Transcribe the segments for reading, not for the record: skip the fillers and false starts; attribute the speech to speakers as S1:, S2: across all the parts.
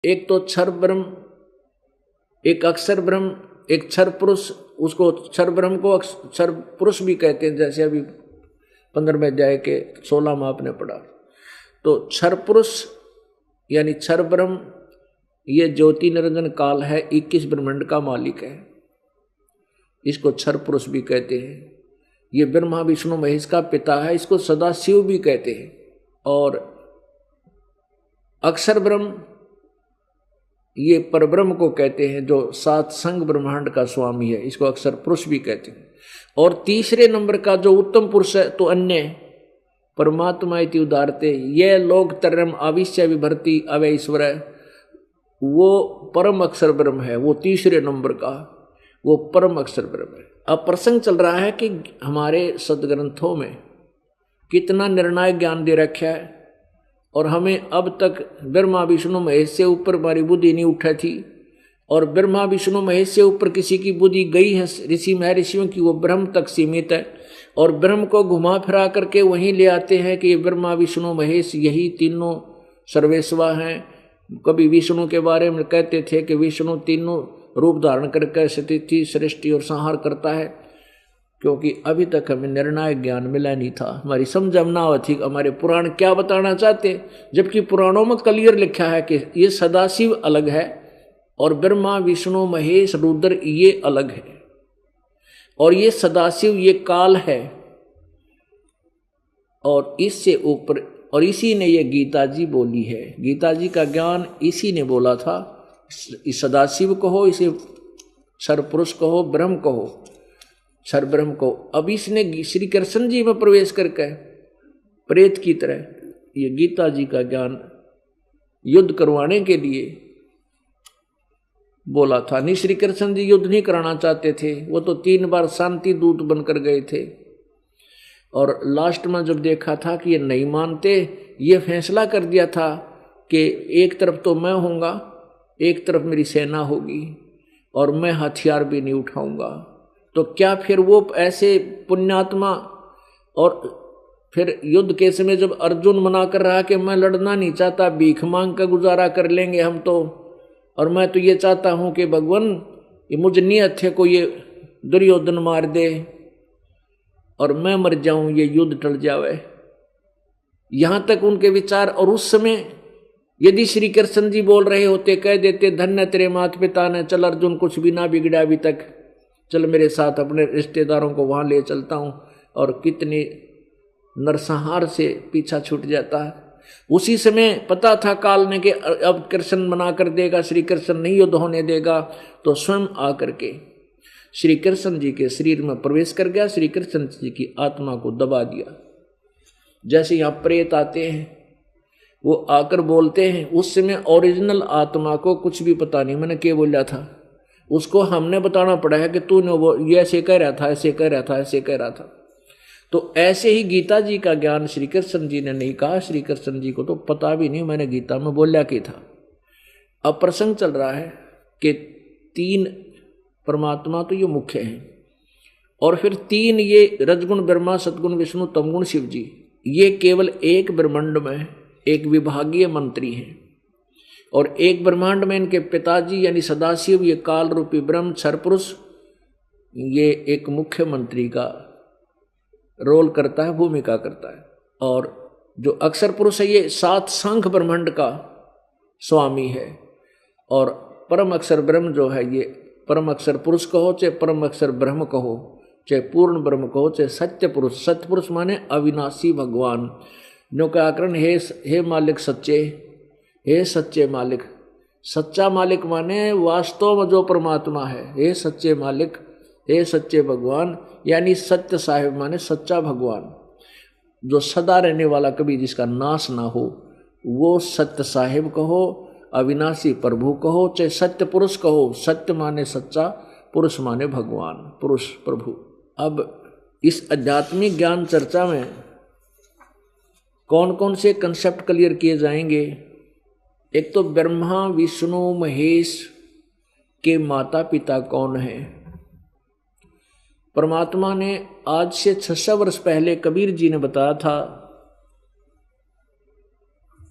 S1: एक तो क्षर ब्रह्म, एक अक्षर ब्रह्म, एक क्षर पुरुष। उसको क्षर ब्रह्म को क्षर पुरुष भी कहते हैं, जैसे अभी 15वें अध्याय के 16 में आपने पढ़ा। तो क्षर पुरुष यानी क्षर ब्रह्म, ये ज्योति निरंजन काल है, 21 ब्रह्मांड का मालिक है, इसको क्षर पुरुष भी कहते हैं। ये ब्रह्मा विष्णु महेश का पिता है, इसको सदाशिव भी कहते हैं। और अक्षर ब्रह्म ये परब्रह्म को कहते हैं, जो सात संग ब्रह्मांड का स्वामी है, इसको अक्षर पुरुष भी कहते हैं। और तीसरे नंबर का जो उत्तम पुरुष है तो अन्य परमात्मा इति उदारते, ये लोग तरम आविश्य विभर्ति अवय ईश्वर, वो परम अक्षर ब्रह्म है, वो तीसरे नंबर का वो परम अक्षर ब्रह्म है। अब प्रसंग चल रहा है कि हमारे सदग्रंथों में कितना निर्णायक ज्ञान दे रखा है, और हमें अब तक ब्रह्मा विष्णु महेश से ऊपर हमारी बुद्धि नहीं उठा थी, और ब्रह्मा विष्णु महेश से ऊपर किसी की बुद्धि गई है ऋषि महर्षियों की, वो ब्रह्म तक सीमित है। और ब्रह्म को घुमा फिरा करके वहीं ले आते हैं कि ब्रह्मा विष्णु महेश यही तीनों सर्वेश्वर हैं। कभी विष्णु के बारे में कहते थे कि विष्णु तीनों रूप धारण करके स्थिति सृष्टि और संहार करता है, क्योंकि अभी तक हमें निर्णायक ज्ञान मिला नहीं था, हमारी समझ ना थी हमारे पुराण क्या बताना चाहते। जबकि पुराणों में क्लियर लिखा है कि ये सदाशिव अलग है और ब्रह्मा विष्णु महेश रुद्र ये अलग है, और ये सदाशिव ये काल है, और इससे ऊपर, और इसी ने ये गीता जी बोली है। गीता जी का ज्ञान इसी ने बोला था। इस सदाशिव कहो, इसे क्षर पुरुष कहो, ब्रह्म कहो, क्षर ब्रह्म को। अब इसने श्री कृष्ण जी में प्रवेश करके प्रेत की तरह ये गीता जी का ज्ञान युद्ध करवाने के लिए बोला था। नहीं, श्री कृष्ण जी युद्ध नहीं कराना चाहते थे, वो तो 3 बार शांति दूत बनकर गए थे। और लास्ट में जब देखा था कि ये नहीं मानते, ये फैसला कर दिया था कि एक तरफ तो मैं होऊंगा, एक तरफ मेरी सेना होगी, और मैं हथियार भी नहीं उठाऊंगा। तो क्या फिर वो ऐसे पुण्यात्मा, और फिर युद्ध के समय जब अर्जुन मना कर रहा कि मैं लड़ना नहीं चाहता, भीख मांग कर गुजारा कर लेंगे हम तो, और मैं तो ये चाहता हूं कि भगवान ये मुझ नियत है को ये दुर्योधन मार दे और मैं मर जाऊं, ये युद्ध टल जावे, यहां तक उनके विचार। और उस समय यदि श्री कृष्ण जी बोल रहे होते, कह देते धन्य तेरे माता पिता ने, चल अर्जुन कुछ भी ना बिगड़ा अभी तक, चल मेरे साथ अपने रिश्तेदारों को वहां ले चलता हूं, और कितनी नरसंहार से पीछा छूट जाता है। उसी समय पता था काल ने कि अब कृष्ण मना कर देगा, श्री कृष्ण नहीं युद्ध होने देगा, तो स्वयं आकर के श्री कृष्ण जी के शरीर में प्रवेश कर गया, श्री कृष्ण जी की आत्मा को दबा दिया। जैसे यहाँ प्रेत आते हैं, वो आकर बोलते हैं, उस समय ओरिजिनल आत्मा को कुछ भी पता नहीं मैंने क्या बोला था, उसको हमने बताना पड़ा है कि तूने वो ये ऐसे कह रहा था, ऐसे कह रहा था, ऐसे कह रहा था। तो ऐसे ही गीता जी का ज्ञान श्री कृष्ण जी ने नहीं कहा, श्री कृष्ण जी को तो पता भी नहीं मैंने गीता में बोला क्या था। अब प्रसंग चल रहा है कि 3 परमात्मा तो ये मुख्य हैं, और फिर 3 ये रजगुण ब्रह्मा, सतगुण विष्णु, तमगुण शिव जी, ये केवल एक ब्रह्मांड में एक विभागीय मंत्री हैं, और एक ब्रह्मांड में इनके पिताजी यानी सदाशिव ये काल रूपी ब्रह्म क्षर पुरुष, ये एक मुख्य मंत्री का रोल करता है, भूमिका करता है। और जो अक्षर पुरुष है ये 7 संख ब्रह्मांड का स्वामी है, और परम अक्षर ब्रह्म जो है ये परम अक्षर पुरुष कहो, चाहे परम अक्षर ब्रह्म कहो, चाहे पूर्ण ब्रह्म कहो, चाहे सत्य पुरुष। सत्य पुरुष माने अविनाशी भगवान, जो का आकरण हे मालिक सच्चे, हे सच्चे मालिक। सच्चा मालिक माने वास्तव में जो परमात्मा है, हे सच्चे मालिक, हे सच्चे भगवान, यानी सत्य साहिब माने सच्चा भगवान, जो सदा रहने वाला, कभी जिसका नाश ना हो, वो सत्य साहिब कहो, अविनाशी प्रभु कहो, चाहे सत्य पुरुष कहो। सत्य माने सच्चा, पुरुष माने भगवान, पुरुष प्रभु। अब इस आध्यात्मिक ज्ञान चर्चा में कौन कौन से कंसेप्ट क्लियर किए जाएंगे? एक तो ब्रह्मा विष्णु महेश के माता पिता कौन हैं? परमात्मा ने आज से 600 वर्ष पहले कबीर जी ने बताया था,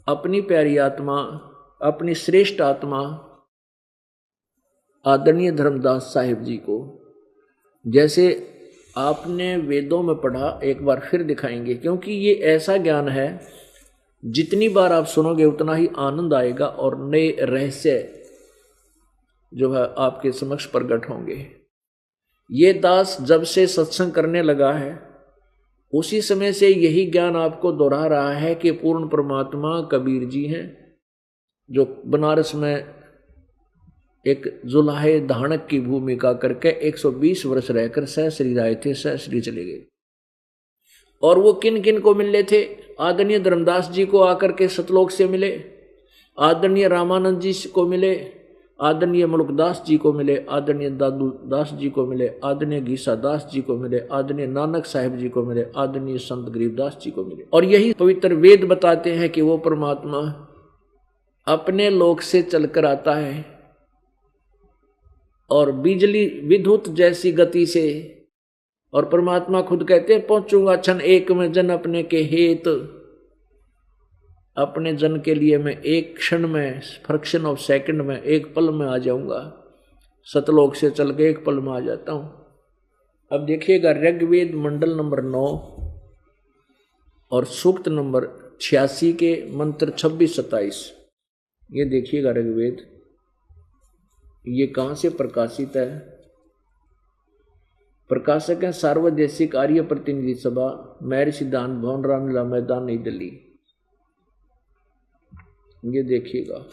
S1: अपनी प्यारी आत्मा अपनी श्रेष्ठ आत्मा आदरणीय धर्मदास साहिब जी को, जैसे आपने वेदों में पढ़ा, एक बार फिर दिखाएंगे, क्योंकि ये ऐसा ज्ञान है जितनी बार आप सुनोगे उतना ही आनंद आएगा और नए रहस्य जो है आपके समक्ष प्रकट होंगे। ये दास जब से सत्संग करने लगा है उसी समय से यही ज्ञान आपको दोहरा रहा है कि पूर्ण परमात्मा कबीर जी हैं, जो बनारस में एक जुलाहे धानक की भूमिका करके 120 वर्ष रहकर सहश्री आए थे, सहश्री चले गए। और वो किन किन को मिलने थे? आदरणीय धर्मदास जी को आकर के सतलोक से मिले, आदरणीय रामानंद जी को मिले, आदरणीय मुल्कदास जी को मिले, आदरणीय दादू दास जी को मिले, आदरणीय गीसा दास जी को मिले, आदरणीय नानक साहिब जी को मिले, आदरणीय संत गरीबदास जी को मिले। और यही पवित्र वेद बताते हैं कि वो परमात्मा अपने लोक से चलकर आता है और बिजली विद्युत जैसी गति से, और परमात्मा खुद कहते हैं पहुंचूंगा क्षण एक में जन अपने के हेत, अपने जन के लिए मैं एक क्षण में, फ्रैक्शन ऑफ सेकंड में, एक पल में आ जाऊंगा। सतलोक से चल के एक पल में आ जाता हूं। अब देखिएगा ऋग्वेद मंडल नंबर 9 और सूक्त नंबर 86 के मंत्र 26-27। ये देखिएगा ऋग्वेद, ये कहां से प्रकाशित है? प्रकाशक है सार्वदेशिक आर्य प्रतिनिधि सभा, मैरी सिद्धांत भवन, रामलीला मैदान, नई दिल्ली। ये देखिएगा,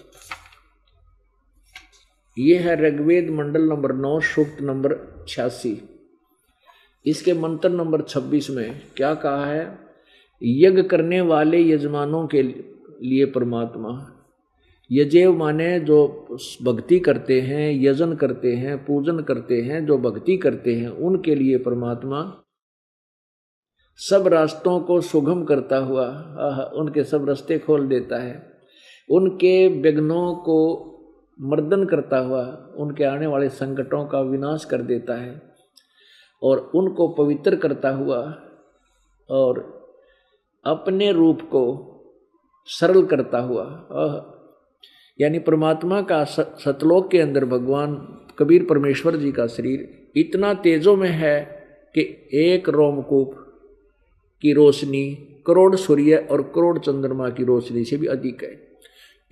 S1: ये है ऋग्वेद मंडल नंबर 9 सूक्त नंबर 86। इसके मंत्र नंबर 26 में क्या कहा है? यज्ञ करने वाले यजमानों के लिए परमात्मा, यजेव माने जो भक्ति करते हैं, यजन करते हैं, पूजन करते हैं, जो भक्ति करते हैं, उनके लिए परमात्मा सब रास्तों को सुगम करता हुआ उनके सब रास्ते खोल देता है, उनके विघ्नों को मर्दन करता हुआ उनके आने वाले संकटों का विनाश कर देता है और उनको पवित्र करता हुआ और अपने रूप को सरल करता हुआ, यानी परमात्मा का सतलोक के अंदर भगवान कबीर परमेश्वर जी का शरीर इतना तेजों में है कि एक रोमकूप की रोशनी करोड़ सूर्य और करोड़ चंद्रमा की रोशनी से भी अधिक है।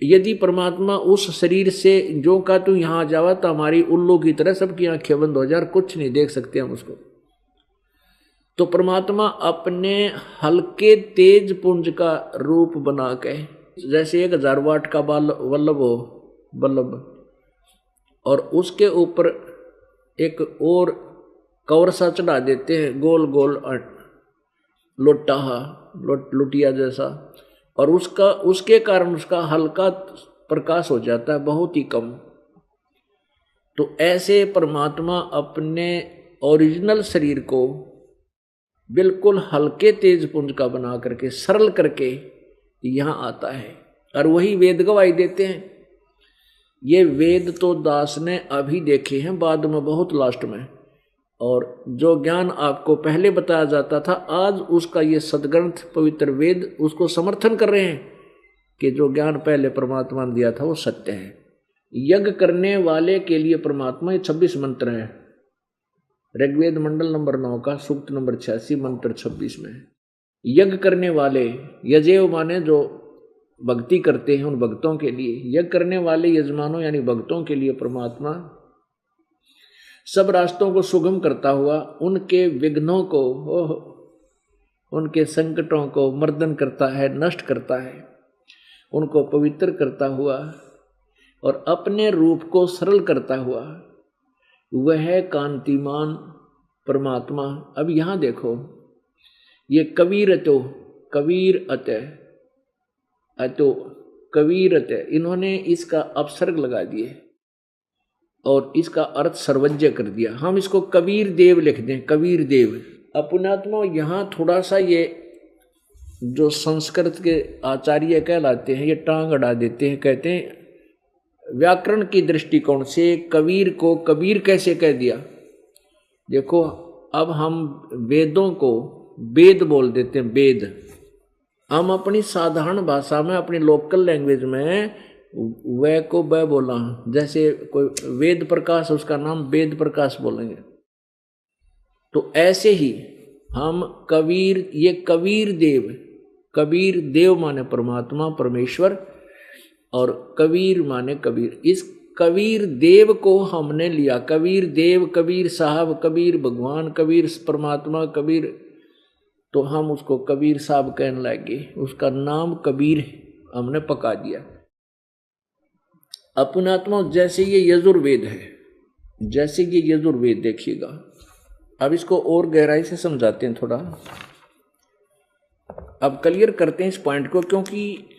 S1: यदि परमात्मा उस शरीर से जो का तू यहाँ जावा तो हमारी उल्लू की तरह सबकी आंखें बंद हो जाए, कुछ नहीं देख सकते हम उसको। तो परमात्मा अपने हल्के तेज पुंज का रूप बना के, जैसे 1000 वाट का बल्ब हो, बल्ब, और उसके ऊपर एक और कवर सा चढ़ा देते हैं, गोल गोल लुटिया जैसा, और उसके कारण उसका हल्का प्रकाश हो जाता है, बहुत ही कम। तो ऐसे परमात्मा अपने ओरिजिनल शरीर को बिल्कुल हल्के तेज पुंज का बना करके, सरल करके यहाँ आता है, और वही वेद गवाही देते हैं। ये वेद तो दास ने अभी देखे हैं, बाद में बहुत लास्ट में, और जो ज्ञान आपको पहले बताया जाता था आज उसका ये सदग्रंथ पवित्र वेद उसको समर्थन कर रहे हैं कि जो ज्ञान पहले परमात्मा ने दिया था वो सत्य है। यज्ञ करने वाले के लिए परमात्मा, ये 26 मंत्र हैं ऋग्वेद मंडल नंबर 9 का सूक्त नंबर 86 मंत्र 26 में। यज्ञ करने वाले, यजेव माने जो भक्ति करते हैं उन भक्तों के लिए, यज्ञ करने वाले यजमानों यानी भक्तों के लिए परमात्मा सब रास्तों को सुगम करता हुआ उनके विघ्नों को, उनके संकटों को मर्दन करता है, नष्ट करता है, उनको पवित्र करता हुआ और अपने रूप को सरल करता हुआ वह कांतिमान परमात्मा। अब यहाँ देखो, ये कबीर अतो, कबीर अतो कबीर अत, इन्होंने इसका अपसर्ग लगा दिए और इसका अर्थ सर्वज्ञ कर दिया। हम इसको कबीर देव लिख दें, कबीर देव। अपनात्मा यहाँ थोड़ा सा ये जो संस्कृत के आचार्य कहलाते हैं ये टांग अड़ा देते हैं, कहते हैं व्याकरण की दृष्टिकोण से कबीर को कबीर कैसे कह दिया। देखो अब हम वेदों को वेद बोल देते हैं, वेद। हम अपनी साधारण भाषा में, अपनी लोकल लैंग्वेज में वह को वह बोला, जैसे कोई वेद प्रकाश उसका नाम वेद प्रकाश बोलेंगे। तो ऐसे ही हम कबीर, ये कबीर देव माने परमात्मा परमेश्वर और कबीर माने कबीर। इस कबीर देव को हमने लिया, कबीर देव, कबीर साहब, कबीर भगवान, कबीर परमात्मा, कबीर, तो हम उसको कबीर साहब कहने लगे, उसका नाम कबीर हमने पका दिया। अपनात्मा जैसे ये यजुर्वेद है, जैसे ये यजुर्वेद देखिएगा। अब इसको और गहराई से समझाते हैं थोड़ा, अब क्लियर करते हैं इस पॉइंट को, क्योंकि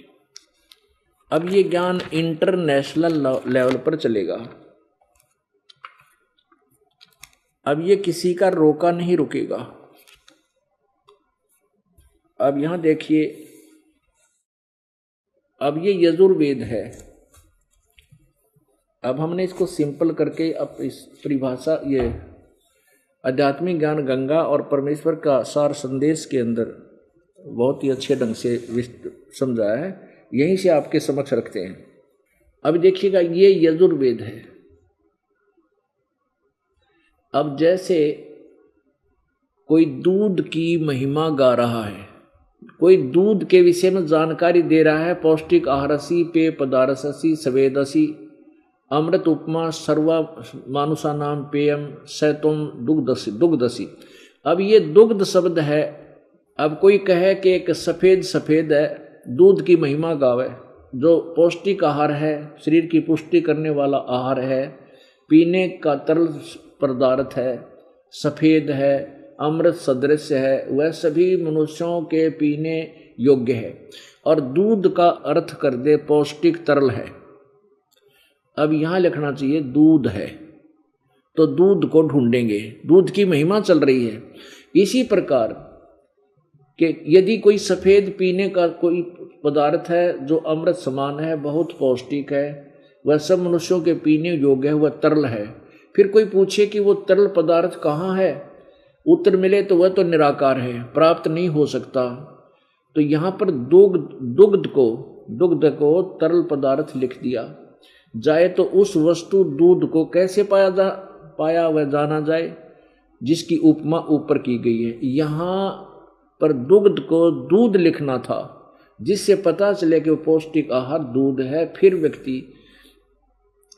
S1: अब ये ज्ञान इंटरनेशनल लेवल पर चलेगा। अब ये किसी का रोका नहीं रुकेगा। अब यहां देखिए, अब ये यजुर्वेद है। अब हमने इसको सिंपल करके अब इस परिभाषा, ये आध्यात्मिक ज्ञान गंगा और परमेश्वर का सार संदेश के अंदर बहुत ही अच्छे ढंग से समझाया है, यहीं से आपके समक्ष रखते हैं। अब देखिएगा, ये यजुर्वेद है। अब जैसे कोई दूध की महिमा गा रहा है, कोई दूध के विषय में जानकारी दे रहा है, पौष्टिक आहारसी, पेय पदार्थसी, सवेदसी, अमृत उपमा, सर्वा मानुषा नाम पेयम, सैतुम दुग्धसी। अब ये दुग्ध शब्द है। अब कोई कहे कि एक सफेद है, दूध की महिमा गावे, जो पौष्टिक आहार है, शरीर की पुष्टि करने वाला आहार है, पीने का तरल पदार्थ है, सफेद है, अमृत सदृश है, वह सभी मनुष्यों के पीने योग्य है। और दूध का अर्थ कर दे पौष्टिक तरल है। अब यहां लिखना चाहिए दूध है, तो दूध को ढूंढेंगे, दूध की महिमा चल रही है। इसी प्रकार कि यदि कोई सफेद पीने का कोई पदार्थ है जो अमृत समान है, बहुत पौष्टिक है, वह सब मनुष्यों के पीने योग्य है, वह तरल है। फिर कोई पूछे कि वो तरल पदार्थ कहाँ है, उत्तर मिले तो वह तो निराकार है, प्राप्त नहीं हो सकता। तो यहाँ पर दुग्ध को तरल पदार्थ लिख दिया जाए, तो उस वस्तु दूध को कैसे पाया वह जाना जाए, जिसकी उपमा ऊपर की गई है। यहाँ पर दुग्ध को दूध लिखना था, जिससे पता चले कि वो पौष्टिक आहार दूध है, फिर व्यक्ति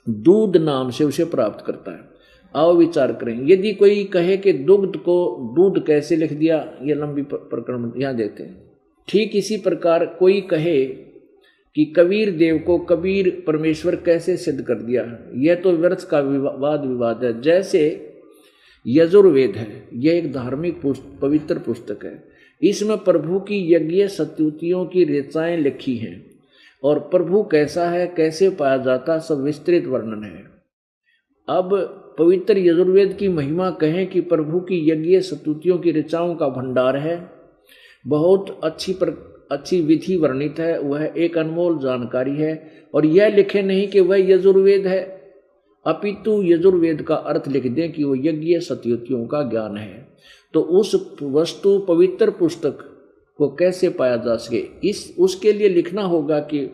S1: दूध नाम से उसे प्राप्त करता है। आओ विचार करें, यदि कोई कहे कि दुग्ध को दूध कैसे लिख दिया, ये लंबी प्रकरण यहाँ देखते हैं। ठीक इसी प्रकार कोई कहे कि कबीर देव को कबीर परमेश्वर कैसे सिद्ध कर दिया, यह तो व्यर्थ का वाद विवाद है। जैसे यजुर्वेद है, यह एक धार्मिक पवित्र पुस्तक है, इसमें प्रभु की यज्ञ स्तुतियों की ऋचाएं लिखी हैं और प्रभु कैसा है, कैसे पाया जाता, सब विस्तृत वर्णन है। अब पवित्र यजुर्वेद की महिमा कहें कि प्रभु की यज्ञ स्तुतियों की ऋचाओं का भंडार है, बहुत अच्छी विधि वर्णित है, वह एक अनमोल जानकारी है। और यह लिखे नहीं कि वह यजुर्वेद है, अपितु यजुर्वेद का अर्थ लिख दें कि वह यज्ञ स्तुतियों का ज्ञान है। तो उस वस्तु पवित्र पुस्तक को कैसे पाया जा सके, उसके लिए लिखना होगा कि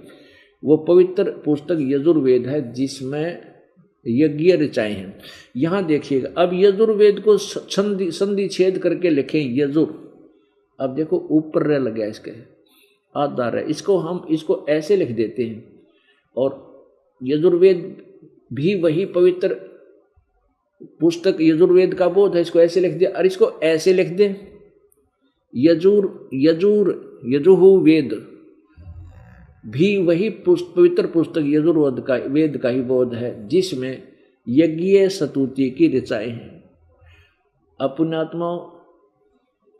S1: वो पवित्र पुस्तक यजुर्वेद है, जिसमें यज्ञ ऋचाएं हैं। यहाँ देखिएगा, अब यजुर्वेद को संधि छेद करके लिखें यजुर। अब देखो ऊपर रह लग गया, इसके आधार है, इसको ऐसे लिख देते हैं। और यजुर्वेद भी वही पवित्र पुस्तक यजुर्वेद का बोध है, इसको ऐसे लिख दिया। और इसको ऐसे लिख दें यजुहु वेद, भी वही पवित्र पुस्तक यजुर्वेद का ही बोध है, जिसमें यज्ञ स्तुति की ऋचाएं हैं। अपनात्माओं,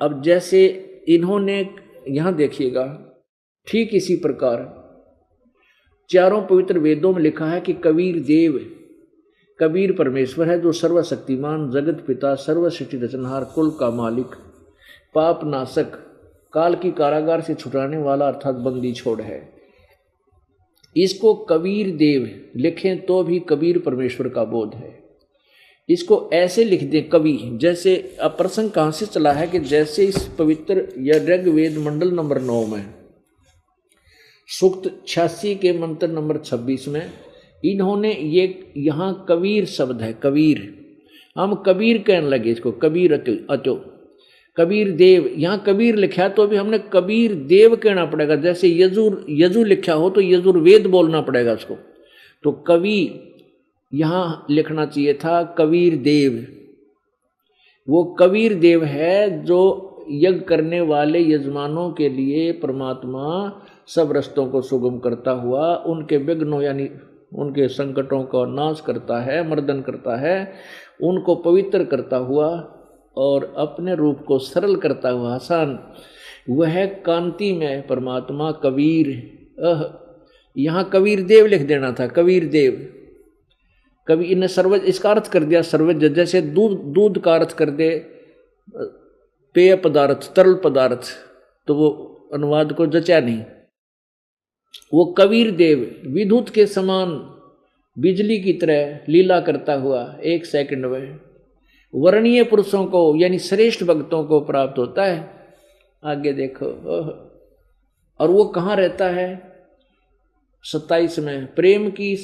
S1: अब जैसे इन्होंने यहाँ देखिएगा, ठीक इसी प्रकार चारों पवित्र वेदों में लिखा है कि कबीर परमेश्वर है, जो सर्वशक्तिमान, जगत पिता, सर्व सृष्टि रचनहार, कुल का मालिक, पाप नाशक, काल की कारागार से छुटाने वाला अर्थात बंदी छोड़ है। इसको कबीर देव लिखें तो भी कबीर परमेश्वर का बोध है। इसको ऐसे लिख दें कवि, जैसे अब प्रसंग कहाँ से चला है कि जैसे इस पवित्र ऋग्वेद मंडल नंबर 9 में सूक्त 86 के मंत्र नंबर 26 में इन्होंने ये यहाँ कबीर शब्द है, कबीर, हम कबीर कहने लगे इसको, कबीर अतो कबीर देव, यहाँ कबीर लिखा तो भी हमने कबीर देव कहना पड़ेगा। जैसे यजु लिखा हो तो यजुर्वेद बोलना पड़ेगा उसको, तो कवि यहाँ लिखना चाहिए था कबीर देव। वो कबीर देव है जो यज्ञ करने वाले यजमानों के लिए परमात्मा सब रस्तों को सुगम करता हुआ उनके विघ्नों यानी उनके संकटों का नाश करता है, मर्दन करता है, उनको पवित्र करता हुआ और अपने रूप को सरल करता हुआ आसान, वह कांति में परमात्मा कबीर। यहाँ कबीर देव लिख देना था, कबीर देव। कभी इन्हें सर्वज इसका अर्थ कर दिया सर्वज, जैसे दूध का अर्थ कर दे पेय पदार्थ, तरल पदार्थ, तो वो अनुवाद को जचा नहीं। वो कबीर देव विद्युत के समान बिजली की तरह लीला करता हुआ एक सेकंड में वर्णीय पुरुषों को यानी श्रेष्ठ भक्तों को प्राप्त होता है। आगे देखो, और वो कहाँ रहता है? 27 में प्रेम की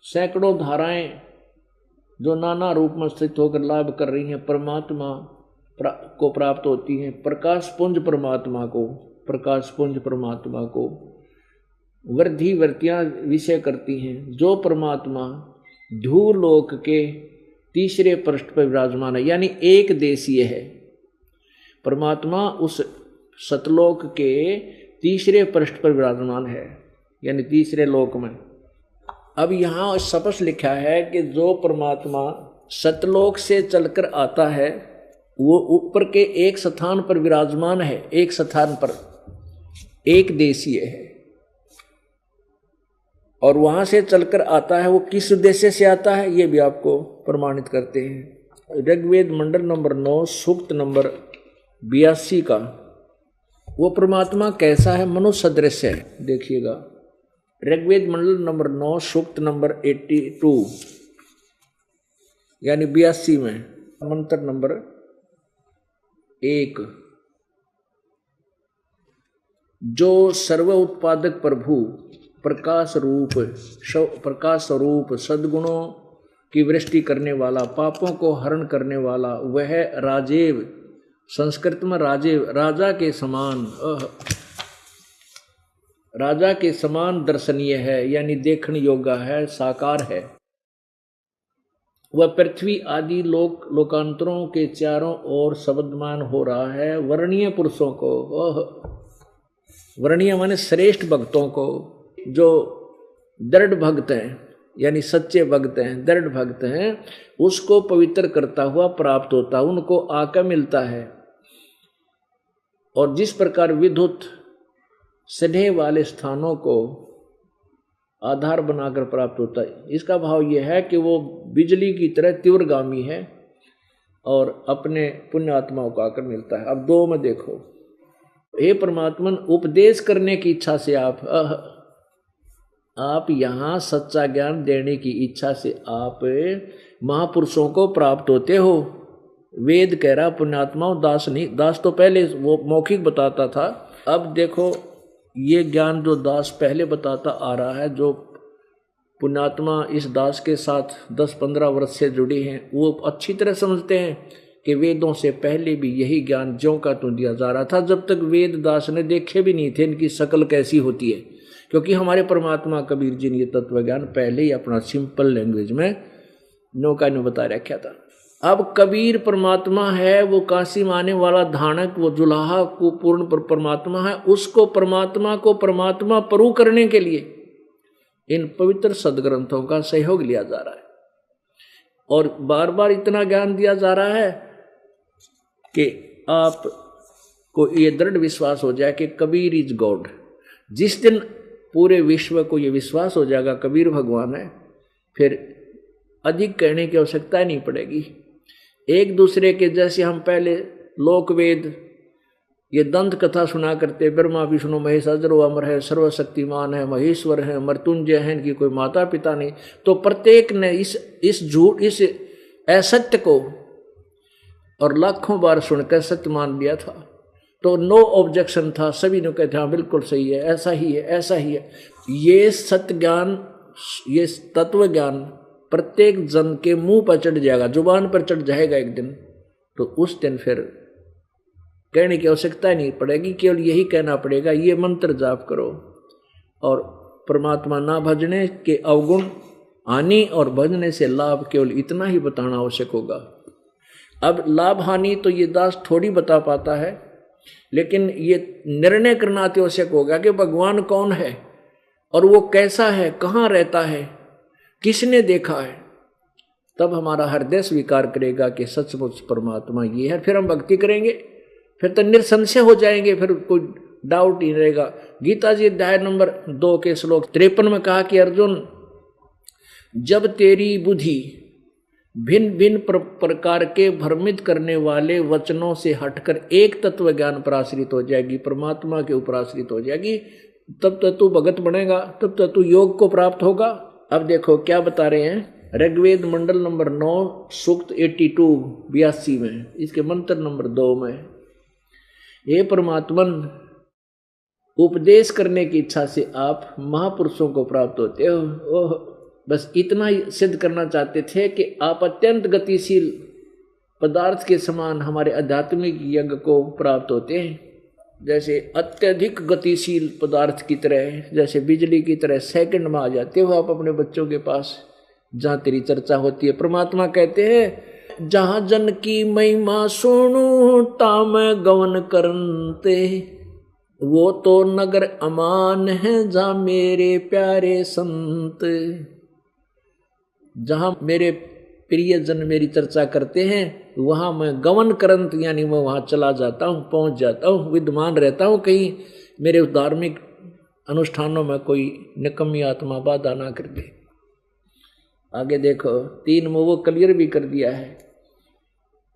S1: सैकड़ों धाराएं जो नाना रूप में स्थित होकर लाभ कर रही हैं परमात्मा को प्राप्त होती हैं। प्रकाश पुंज परमात्मा को, प्रकाश पुंज परमात्मा को वृद्धि वर्तियां विषय करती हैं, जो परमात्मा धूलोक के तीसरे पृष्ठ पर विराजमान है, यानी एक देशीय है। परमात्मा उस सतलोक के तीसरे पृष्ठ पर विराजमान है, यानी तीसरे लोक में। अब यहाँ स्पष्ट लिखा है कि जो परमात्मा सतलोक से चलकर आता है वो ऊपर के एक स्थान पर विराजमान है, एक स्थान पर एक देशीय है, और वहां से चलकर आता है। वो किस उद्देश्य से आता है ये भी आपको प्रमाणित करते हैं। ऋग्वेद मंडल नंबर 9 सूक्त नंबर 82 का वो परमात्मा कैसा है? मनुष्य सदृश है। देखिएगा ऋग्वेद मंडल नंबर 9 सूक्त नंबर 82 यानी 82 में मंत्र नंबर 1, जो सर्व उत्पादक प्रभु प्रकाश स्वरूप सद्गुणों की वृष्टि करने वाला, पापों को हरण करने वाला, वह राजेव, संस्कृत में राजेव राजा के समान, राजा के समान दर्शनीय है, यानी देखने योग्य है, साकार है। वह पृथ्वी आदि लोकांतरों के चारों ओर शब्दमान हो रहा है। वर्णीय पुरुषों को, वर्णीय माने श्रेष्ठ भक्तों को, जो दृढ़ भक्त हैं यानी सच्चे भक्त हैं, दृढ़ भक्त हैं, उसको पवित्र करता हुआ प्राप्त होता है, उनको आकर मिलता है। और जिस प्रकार विद्युत स्नेह वाले स्थानों को आधार बनाकर प्राप्त होता है, इसका भाव यह है कि वो बिजली की तरह तीव्रगामी है और अपने पुण्य आत्माओं को आकर मिलता है। अब 2 में देखो, हे परमात्मन, उपदेश करने की इच्छा से आप यहाँ सच्चा ज्ञान देने की इच्छा से आप महापुरुषों को प्राप्त होते हो। वेद कह रहा पुण्यात्माओं, दास नहीं। दास तो पहले वो मौखिक बताता था, अब देखो ये ज्ञान जो दास पहले बताता आ रहा है, जो पुण्यात्मा इस दास के साथ 10-15 वर्ष से जुड़े हैं, वो अच्छी तरह समझते हैं कि वेदों से पहले भी यही ज्ञान ज्यों का त्यों दिया जा रहा था। जब तक वेद दास ने देखे भी नहीं थे इनकी शक्ल कैसी होती है, क्योंकि हमारे परमात्मा कबीर जी ने ये तत्व ज्ञान पहले ही अपना सिंपल लैंग्वेज में नौका ने बता रखा था। अब कबीर परमात्मा है, वो काशी माने वाला धानक, वो जुलाहा को पूर्ण परमात्मा है। उसको परमात्मा को परमात्मा परु करने के लिए इन पवित्र सदग्रंथों का सहयोग लिया जा रहा है, और बार बार इतना ज्ञान दिया जा रहा है कि आपको ये दृढ़ विश्वास हो जाए कि कबीर इज गॉड। जिस दिन पूरे विश्व को ये विश्वास हो जाएगा कबीर भगवान है, फिर अधिक कहने की आवश्यकता नहीं पड़ेगी। एक दूसरे के जैसे हम पहले लोकवेद ये दंत कथा सुना करते, ब्रह्मा विष्णु महेश अजरो अमर है, सर्वशक्तिमान है, महेश्वर है, मृत्युंजय है, इनकी कोई माता पिता नहीं, तो प्रत्येक ने इस झूठ, इस असत्य को और लाखों बार सुनकर सत्य मान लिया था। तो नो ऑब्जेक्शन था, सभी ने कहते हाँ बिल्कुल सही है, ऐसा ही है, ऐसा ही है। ये सत्य ज्ञान, ये तत्व ज्ञान प्रत्येक जन के मुंह पर चढ़ जाएगा, जुबान पर चढ़ जाएगा एक दिन, तो उस दिन फिर कहने की आवश्यकता ही नहीं पड़ेगी, केवल यही कहना पड़ेगा ये मंत्र जाप करो और परमात्मा ना भजने के अवगुण हानि और भजने से लाभ, केवल इतना ही बताना आवश्यक होगा। अब लाभ हानि तो ये दास थोड़ी बता पाता है, लेकिन ये निर्णय करना अति आवश्यक होगा कि भगवान कौन है और वो कैसा है, कहाँ रहता है, किसने देखा है। तब हमारा हृदय स्वीकार करेगा कि सचमुच परमात्मा ये है, फिर हम भक्ति करेंगे, फिर तो निसंशय हो जाएंगे, फिर कोई डाउट ही रहेगा। गीता जी अध्याय नंबर 2 के श्लोक 53 में कहा कि अर्जुन, जब तेरी बुद्धि भिन्न भिन्न प्रकार के भ्रमित करने वाले वचनों से हटकर एक तत्व ज्ञान पर आश्रित हो जाएगी, परमात्मा के ऊपर आश्रित हो जाएगी, तब तो तू भगत बनेगा, तब तो तू योग को प्राप्त होगा। अब देखो क्या बता रहे हैं, ऋग्वेद मंडल नंबर 9 सूक्त 82 में, इसके मंत्र नंबर 2 में, हे परमात्मन, उपदेश करने की इच्छा से आप महापुरुषों को प्राप्त होते हो। ओह, बस इतना ही सिद्ध करना चाहते थे कि आप अत्यंत गतिशील पदार्थ के समान हमारे आध्यात्मिक यज्ञ को प्राप्त होते हैं, जैसे अत्यधिक गतिशील पदार्थ की तरह, जैसे बिजली की तरह सेकंड में आ जाते हो आप अपने बच्चों के पास जहाँ तेरी चर्चा होती है। परमात्मा कहते हैं, जहाँ जन की महिमा सुनूं ता मैं गवन करते, वो तो नगर अमान है जहाँ मेरे प्यारे संत। जहाँ मेरे प्रिय जन मेरी चर्चा करते हैं वहाँ मैं गवन करंत, यानी मैं वहाँ चला जाता हूँ, पहुँच जाता हूँ, विद्यमान रहता हूँ, कहीं मेरे धार्मिक अनुष्ठानों में कोई निकम्मी आत्मा बाधा ना कर दे। आगे देखो 3 में वो क्लियर भी कर दिया है।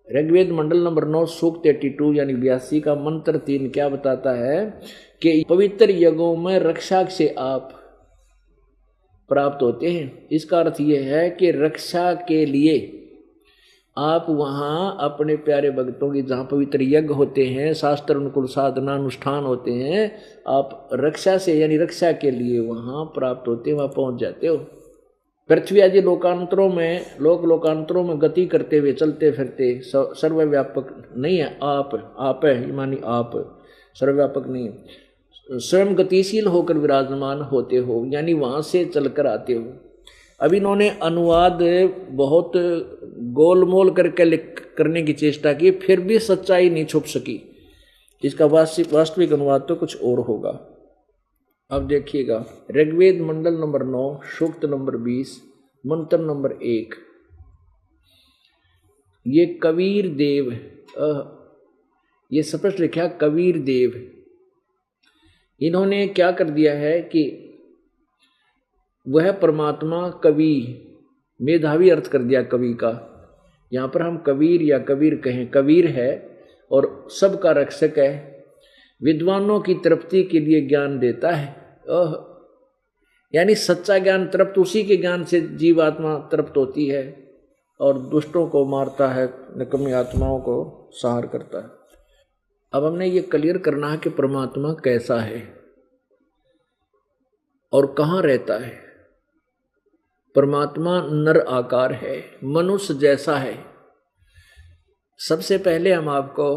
S1: ऋग्वेद मंडल नंबर 9 सूक्त 82 यानी 82 का मंत्र 3 क्या बताता है कि पवित्र यज्ञों में रक्षा से आप प्राप्त होते हैं। इसका अर्थ यह है कि रक्षा के लिए आप वहाँ अपने प्यारे भक्तों की, जहाँ पवित्र यज्ञ होते हैं, शास्त्र अनुकूल साधना अनुष्ठान होते हैं, आप रक्षा से यानी रक्षा के लिए वहाँ प्राप्त होते हैं, वहाँ पहुँच जाते हो। पृथ्वी आदि लोकांतरों में, लोकांतरों में गति करते हुए चलते फिरते सर्वव्यापक नहीं है, आप है, मानी आप सर्वव्यापक नहीं है, स्वयं गतिशील होकर विराजमान होते हो, यानी वहाँ से चलकर आते हो। अब इन्होंने अनुवाद बहुत गोलमोल करके करने की चेष्टा की, फिर भी सच्चाई नहीं छुप सकी। इसका वास्तविक अनुवाद तो कुछ और होगा। अब देखिएगा, ऋग्वेद मंडल नंबर 9 सूक्त नंबर 20 मंत्र नंबर 1, ये कबीर देव, ये स्पष्ट लिखा कबीर देव, इन्होंने क्या कर दिया है कि वह परमात्मा कवि, मेधावी अर्थ कर दिया कवि का। यहाँ पर हम कबीर या कबीर कहें, कबीर है और सबका रक्षक है, विद्वानों की तृप्ति के लिए ज्ञान देता है। यानी सच्चा ज्ञान तृप्त, उसी के ज्ञान से जीवात्मा तृप्त होती है और दुष्टों को मारता है, निकम्मी आत्माओं को संहार करता है। अब हमने ये क्लियर करना है कि परमात्मा कैसा है और कहाँ रहता है। परमात्मा नर आकार है, मनुष्य जैसा है। सबसे पहले हम आपको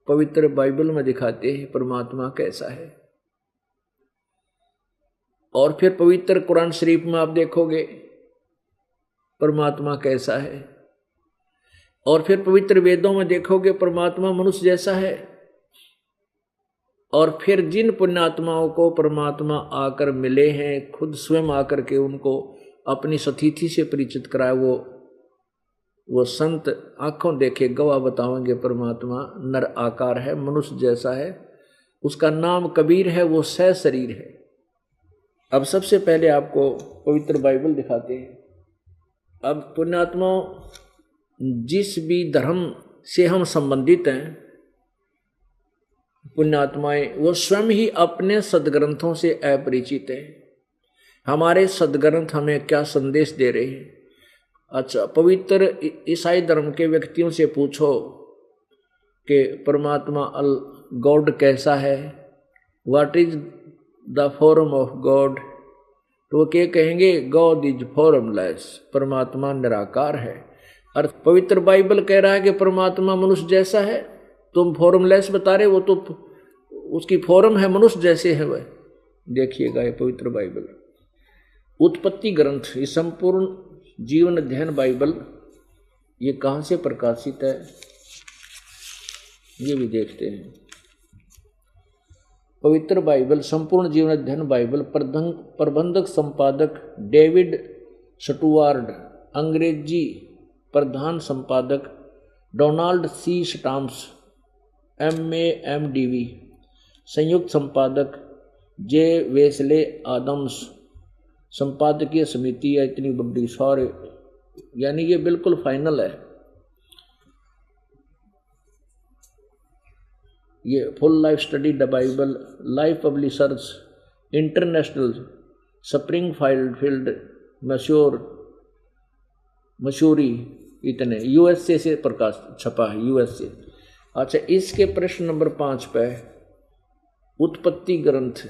S1: पवित्र बाइबल में दिखाते हैं परमात्मा कैसा है, और फिर पवित्र कुरान शरीफ में आप देखोगे परमात्मा कैसा है, और फिर पवित्र वेदों में देखोगे परमात्मा मनुष्य जैसा है। और फिर जिन पुण्यात्माओं को परमात्मा आकर मिले हैं, खुद स्वयं आकर के उनको अपनी सतीथि से परिचित कराए, वो संत आंखों देखे गवाह बताएंगे परमात्मा नर आकार है, मनुष्य जैसा है, उसका नाम कबीर है, वो सह शरीर है। अब सबसे पहले आपको पवित्र बाइबल दिखाते हैं। अब पुण्यात्माओं, जिस भी धर्म से हम संबंधित हैं, पुण्यात्माएं वो स्वयं ही अपने सदग्रंथों से अपरिचित हैं। हमारे सदग्रंथ हमें क्या संदेश दे रहे हैं? अच्छा, पवित्र ईसाई धर्म के व्यक्तियों से पूछो कि परमात्मा गॉड कैसा है, what is the form of God, तो वो क्या कहेंगे, गॉड इज फॉर्मलेस, परमात्मा निराकार है। और पवित्र बाइबल कह रहा है कि परमात्मा मनुष्य जैसा है, तुम फॉर्मलेस बता रहे, वो तो उसकी फॉर्म है मनुष्य जैसे है वह। देखिएगा ये पवित्र बाइबल, उत्पत्ति ग्रंथ, ये संपूर्ण जीवन अध्ययन बाइबल, ये कहाँ से प्रकाशित है ये भी देखते हैं। पवित्र बाइबल संपूर्ण जीवन अध्ययन बाइबल, प्रबंधक संपादक डेविड स्टुअर्ट, अंग्रेजी प्रधान संपादक Donald C Stamps MA MDV, संयुक्त संपादक जे वेस्ले आदम्स, संपादकीय समिति है इतनी बड़ी सारे, यानी ये बिल्कुल फाइनल है। ये full life study the Bible, life publishers international, Springfield Mussoorie, इतने USA से प्रकाश छपा है, USA। अच्छा, इसके प्रश्न नंबर 5 पे उत्पत्ति ग्रंथ,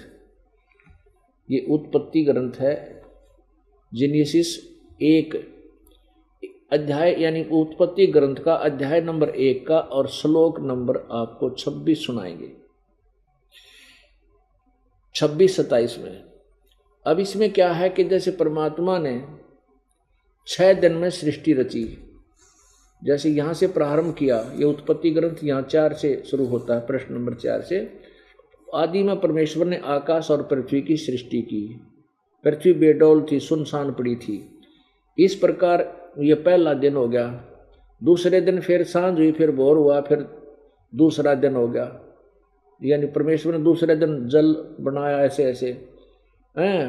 S1: ये उत्पत्ति ग्रंथ है, जेनेसिस 1 अध्याय, यानी उत्पत्ति ग्रंथ का अध्याय नंबर 1 का और श्लोक नंबर आपको 26 सुनाएंगे, 26-27 में। अब इसमें क्या है कि जैसे परमात्मा ने 6 दिन में सृष्टि रची, जैसे यहाँ से प्रारंभ किया, ये उत्पत्ति ग्रंथ यहाँ 4 से शुरू होता है, प्रश्न नंबर 4 से। आदि में परमेश्वर ने आकाश और पृथ्वी की सृष्टि की, पृथ्वी बेडौल थी, सुनसान पड़ी थी। इस प्रकार ये पहला दिन हो गया, दूसरे दिन फिर सांझ हुई, फिर भोर हुआ, फिर दूसरा दिन हो गया, यानी परमेश्वर ने दूसरे दिन जल बनाया ऐसे ऐसे,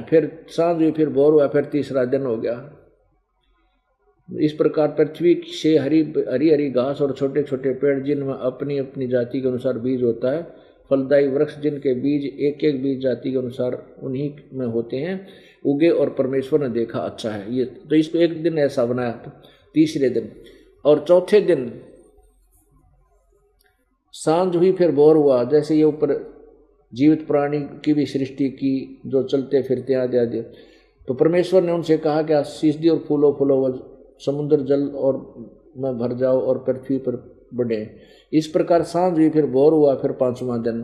S1: फिर सांझ हुई, फिर भोर हुआ, फिर तीसरा दिन हो गया। इस प्रकार पृथ्वी से हरी हरी घास और छोटे छोटे पेड़ जिनमें अपनी अपनी जाति के अनुसार बीज होता है, फलदायी वृक्ष जिनके बीज एक एक बीज जाति के अनुसार उन्हीं में होते हैं, उगे, और परमेश्वर ने देखा अच्छा है। ये तो इसको एक दिन ऐसा बनाया, तो तीसरे दिन और चौथे दिन सांझ हुई, फिर भोर हुआ। जैसे ये ऊपर जीवित प्राणी की भी सृष्टि की, जो चलते फिरते आदि आदि, तो परमेश्वर ने उनसे कहा कि आशीष दी और फूलो फूलो, समुद्र जल और में भर जाओ और पृथ्वी पर बढ़े। इस प्रकार सांझ हुई, फिर भोर हुआ, फिर 5वां दिन।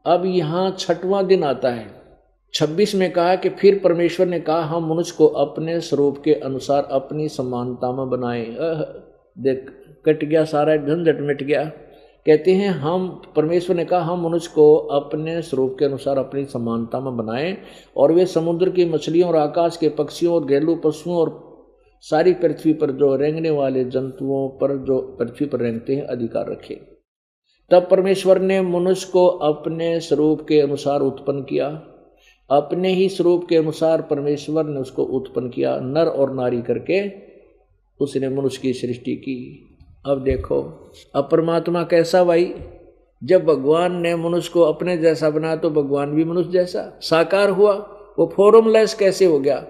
S1: अब यहाँ 6वां दिन आता है। 26 में कहा कि फिर परमेश्वर ने कहा हम मनुष्य को अपने स्वरूप के अनुसार अपनी समानता में बनाए। देख, कट गया सारा झंझट, मिट गया। कहते हैं हम, परमेश्वर ने कहा हम मनुष्य को अपने स्वरूप के अनुसार अपनी समानता में बनाएं, और वे समुद्र की मछलियों और आकाश के पक्षियों और घरेलू पशुओं और सारी पृथ्वी पर जो रेंगने वाले जंतुओं पर जो पृथ्वी पर रेंगते हैं अधिकार रखे। तब परमेश्वर ने मनुष्य को अपने स्वरूप के अनुसार उत्पन्न किया, अपने ही स्वरूप के अनुसार परमेश्वर ने उसको उत्पन्न किया, नर और नारी करके उसने मनुष्य की सृष्टि की। अब देखो, अब परमात्मा कैसा भाई, जब भगवान ने मनुष्य को अपने जैसा बनाया तो भगवान भी मनुष्य जैसा साकार हुआ, वो फॉर्मलेस कैसे हो गया।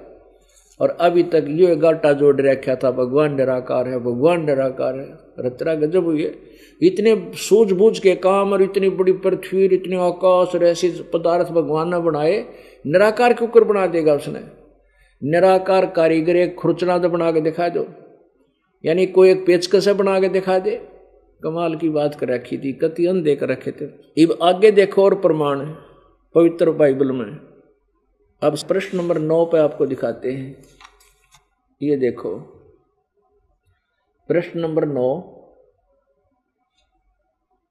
S1: और अभी तक ये गाटा जोड़ रखा था, भगवान निराकार है, भगवान निराकार है। रचना गजब हुई है, इतने सूझबूझ के काम और इतनी बड़ी पृथ्वी, इतने आकाश और ऐसे पदार्थ भगवान ने बनाए, निराकार के ऊपर बना देगा उसने। निराकार कारीगर एक खुरचना तो बना के दिखा दो, यानी कोई एक पेचकस बना के दिखा दे, कमाल की बात कर रखी थी, कति अंधे कर रखे थे। अब आगे देखो और प्रमाण पवित्र बाइबल में। अब प्रश्न नंबर 9 पे आपको दिखाते हैं, ये देखो प्रश्न नंबर 9,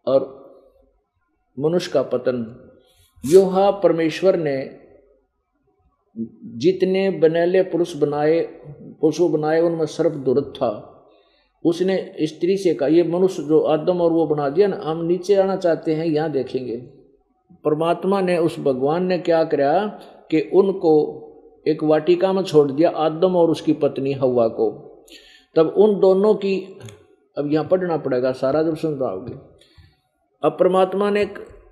S1: और मनुष्य का पतन। योहा परमेश्वर ने जितने बनेले पशु बनाए उनमें सर्वदुरत था। उसने स्त्री से कहा, ये मनुष्य जो आदम और वो बना दिया ना, हम नीचे आना चाहते हैं, यहाँ देखेंगे परमात्मा ने, उस भगवान ने क्या करा कि उनको एक वाटिका में छोड़ दिया, आदम और उसकी पत्नी हव्वा को। तब उन दोनों की, अब यहाँ पढ़ना पड़ेगा सारा जब सुन पाओगे। अब परमात्मा ने,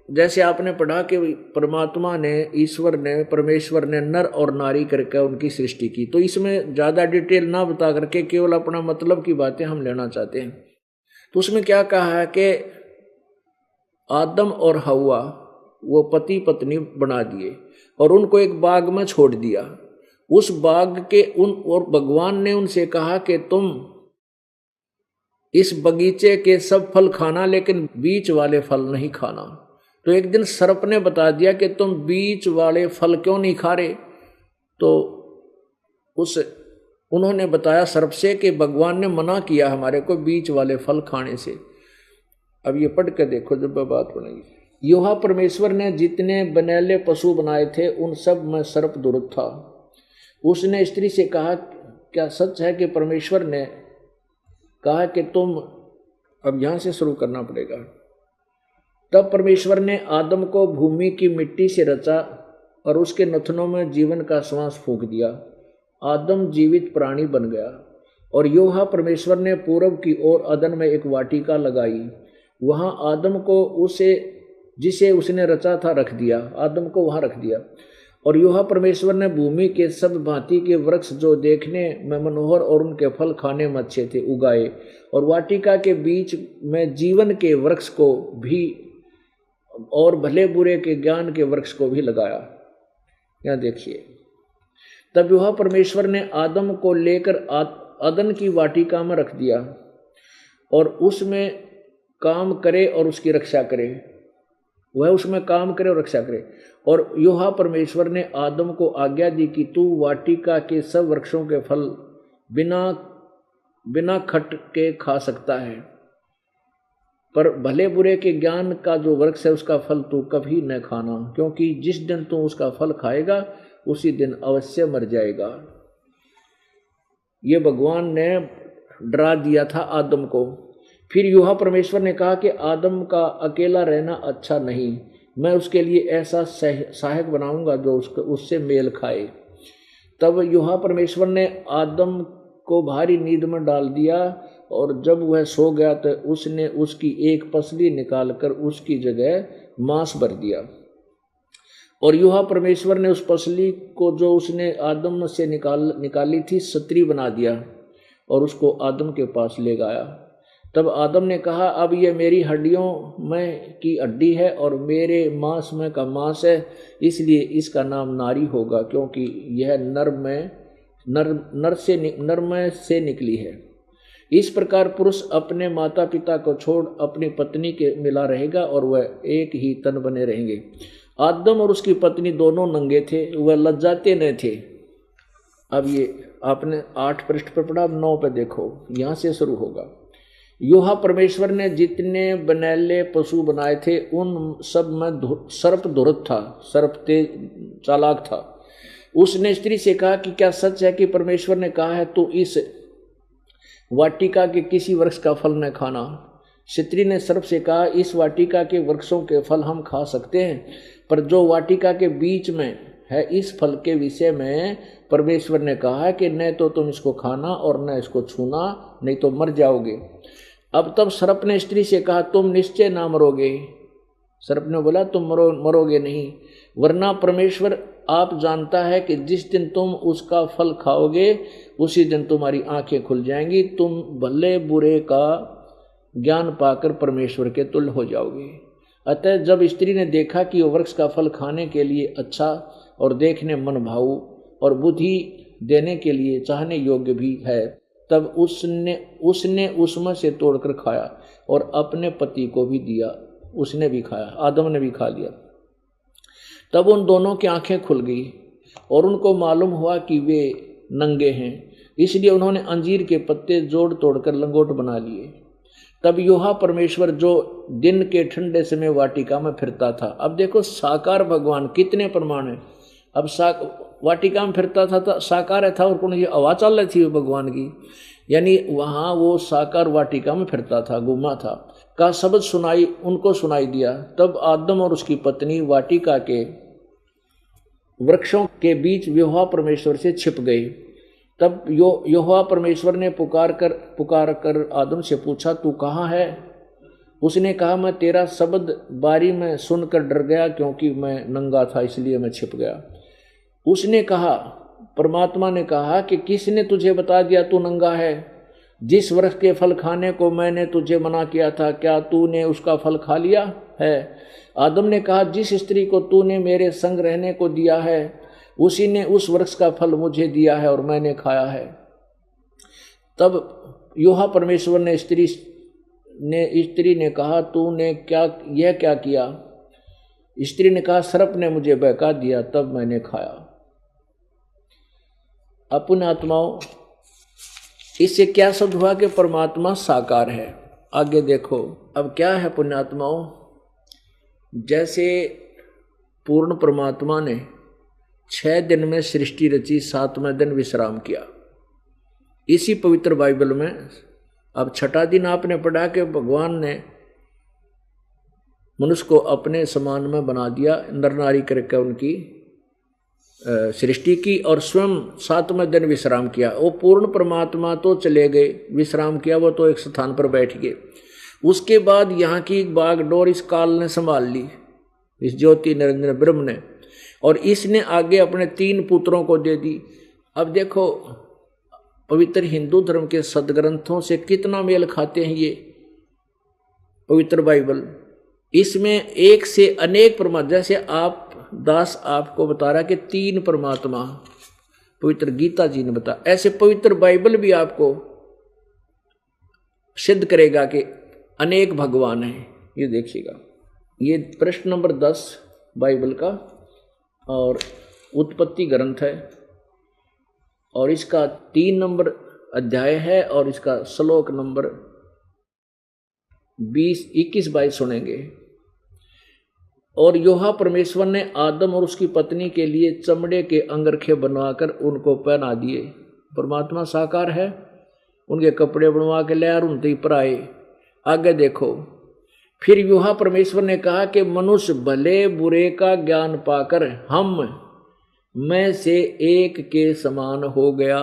S1: जैसे आपने पढ़ा कि परमात्मा ने, ईश्वर ने, परमेश्वर ने नर और नारी करके उनकी सृष्टि की, तो इसमें ज़्यादा डिटेल ना बता करके केवल अपना मतलब की बातें हम लेना चाहते हैं। तो उसमें क्या कहा है कि आदम और हव्वा वो पति पत्नी बना दिए और उनको एक बाग में छोड़ दिया। उस बाग के और भगवान ने उनसे कहा कि तुम इस बगीचे के सब फल खाना लेकिन बीच वाले फल नहीं खाना। तो एक दिन सर्प ने बता दिया कि तुम बीच वाले फल क्यों नहीं खा रहे। तो उन्होंने बताया सर्प से कि भगवान ने मना किया हमारे को बीच वाले फल खाने से। अब ये पढ़ के देखो जब बात बनेगी। योहा परमेश्वर ने जितने बनेले पशु बनाए थे उन सब में सर्प दुरुत था। उसने स्त्री से कहा, क्या सच है कि परमेश्वर ने कहा कि तुम, अब यहां से शुरू करना पड़ेगा। तब परमेश्वर ने आदम को भूमि की मिट्टी से रचा और उसके नथनों में जीवन का श्वास फूंक दिया। आदम जीवित प्राणी बन गया। और योहा परमेश्वर ने पूरब की ओर अदन में एक वाटिका लगाई। वहां आदम को जिसे उसने रचा था रख दिया, आदम को वहां रख दिया। और योहा परमेश्वर ने भूमि के सब भांति के वृक्ष जो देखने में मनोहर और उनके फल खाने में अच्छे थे उगाए, और वाटिका के बीच में जीवन के वृक्ष को भी और भले बुरे के ज्ञान के वृक्ष को भी लगाया। यहाँ देखिए, तब योहा परमेश्वर ने आदम को लेकर अदन की वाटिका में रख दिया और उसमें काम करे और उसकी रक्षा करे। वह उसमें काम करे और रक्षा करे। और योहा परमेश्वर ने आदम को आज्ञा दी कि तू वाटिका के सब वृक्षों के फल बिना खट के खा सकता है, पर भले बुरे के ज्ञान का जो वृक्ष है उसका फल तू कभी न खाना, क्योंकि जिस दिन तू उसका फल खाएगा उसी दिन अवश्य मर जाएगा। ये भगवान ने डरा दिया था आदम को। फिर योहा परमेश्वर ने कहा कि आदम का अकेला रहना अच्छा नहीं, मैं उसके लिए ऐसा सहायक बनाऊंगा जो उससे मेल खाए। तब योहा परमेश्वर ने आदम को भारी नींद में डाल दिया और जब वह सो गया तो उसने उसकी एक पसली निकालकर उसकी जगह मांस भर दिया। और योहा परमेश्वर ने उस पसली को जो उसने आदम से निकाली थी सत्री बना दिया और उसको आदम के पास ले गया। तब आदम ने कहा, अब ये मेरी हड्डियों में की हड्डी है और मेरे मांस में का मांस है, इसलिए इसका नाम नारी होगा, क्योंकि यह नर में से निकली है। इस प्रकार पुरुष अपने माता पिता को छोड़ अपनी पत्नी के मिला रहेगा और वह एक ही तन बने रहेंगे। आदम और उसकी पत्नी दोनों नंगे थे, वह लज्जाते न थे। अब ये आपने 8 पृष्ठ पर पढ़ा, 9 पे देखो, यहाँ से शुरू होगा। योहा परमेश्वर ने जितने बनेले पशु बनाए थे उन सब में सर्प दुरुत था, सर्प तेज चालाक था। उसने स्त्री से कहा कि क्या सच है कि परमेश्वर ने कहा है तू इस वाटिका के किसी वृक्ष का फल न खाना। स्त्री ने सर्प से कहा, इस वाटिका के वृक्षों के फल हम खा सकते हैं, पर जो वाटिका के बीच में है इस फल के विषय में परमेश्वर ने कहा है कि न तो तुम इसको खाना और न इसको छूना, नहीं तो मर जाओगे। अब तब सर्प ने स्त्री से कहा, तुम निश्चय ना मरोगे। सर्प ने बोला, तुम मरोगे नहीं, वरना परमेश्वर आप जानता है कि जिस दिन तुम उसका फल खाओगे उसी दिन तुम्हारी आंखें खुल जाएंगी, तुम भले बुरे का ज्ञान पाकर परमेश्वर के तुल्य हो जाओगे। अतः जब स्त्री ने देखा कि वह वृक्ष का फल खाने के लिए अच्छा और देखने मन भाऊ और बुद्धि देने के लिए चाहने योग्य भी है, तब उसने उसमें से तोड़कर खाया और अपने पति को भी दिया, उसने भी खाया, आदम ने भी खा लिया। तब उन दोनों की आंखें खुल गई और उनको मालूम हुआ कि वे नंगे हैं, इसलिए उन्होंने अंजीर के पत्ते जोड़ तोड़कर लंगोट बना लिए। तब योहा परमेश्वर जो दिन के ठंडे समय वाटिका में फिरता था, अब देखो साकार भगवान, कितने प्रमाण है। अब वाटिका में फिरता था, साकार था, और कौन ये आवाज चल रही थी भगवान की, यानी वहां वो साकार वाटिका में फिरता था, घूमा था, का शब्द उनको सुनाई दिया। तब आदम और उसकी पत्नी वाटिका के वृक्षों के बीच यहोवा परमेश्वर से छिप गए। तब यहोवा परमेश्वर ने पुकार कर आदम से पूछा, तू कहाँ है? उसने कहा, मैं तेरा शब्द बारी में सुनकर डर गया, क्योंकि मैं नंगा था इसलिए मैं छिप गया। उसने कहा, परमात्मा ने कहा कि किसने तुझे बता दिया तू नंगा है? जिस वृक्ष के फल खाने को मैंने तुझे मना किया था, क्या तूने उसका फल खा लिया है? आदम ने कहा, जिस स्त्री को तूने मेरे संग रहने को दिया है उसी ने उस वृक्ष का फल मुझे दिया है और मैंने खाया है। तब यहोवा परमेश्वर ने स्त्री ने कहा, तूने यह क्या किया? स्त्री ने कहा, सर्प ने मुझे बहका दिया, तब मैंने खाया। पुण्य आत्माओं, इससे क्या सिद्ध हुआ कि परमात्मा साकार है। आगे देखो अब क्या है पुण्य आत्माओं, जैसे पूर्ण परमात्मा ने 6 दिन में सृष्टि रची, 7वें दिन विश्राम किया। इसी पवित्र बाइबल में अब 6ठा दिन आपने पढ़ा कि भगवान ने मनुष्य को अपने समान में बना दिया, नर नारी करके उनकी सृष्टि की और स्वयं 7वें दिन विश्राम किया। वो पूर्ण परमात्मा तो चले गए, विश्राम किया, वो तो एक स्थान पर बैठ गए। उसके बाद यहाँ की बागडोर इस काल ने संभाल ली, इस ज्योति निरंजन ब्रह्म ने, और इसने आगे अपने 3 पुत्रों को दे दी। अब देखो पवित्र हिंदू धर्म के सदग्रंथों से कितना मेल खाते हैं ये पवित्र बाइबल। इसमें एक से अनेक परमात्मा, जैसे आप दास आपको बता रहा कि 3 परमात्मा पवित्र गीता जी ने बताया, ऐसे पवित्र बाइबल भी आपको सिद्ध करेगा कि अनेक भगवान हैं। ये देखिएगा, ये प्रश्न नंबर 10 बाइबल का और उत्पत्ति ग्रंथ है और इसका 3 नंबर अध्याय है और इसका श्लोक नंबर 20, 21, 22 सुनेंगे। और यहोवा परमेश्वर ने आदम और उसकी पत्नी के लिए चमड़े के अंगरखे बनवाकर उनको पहना दिए। परमात्मा साकार है, उनके कपड़े बनवा के ले और उनते पर आए। आगे देखो, फिर यहोवा परमेश्वर ने कहा कि मनुष्य भले बुरे का ज्ञान पाकर हम में से एक के समान हो गया।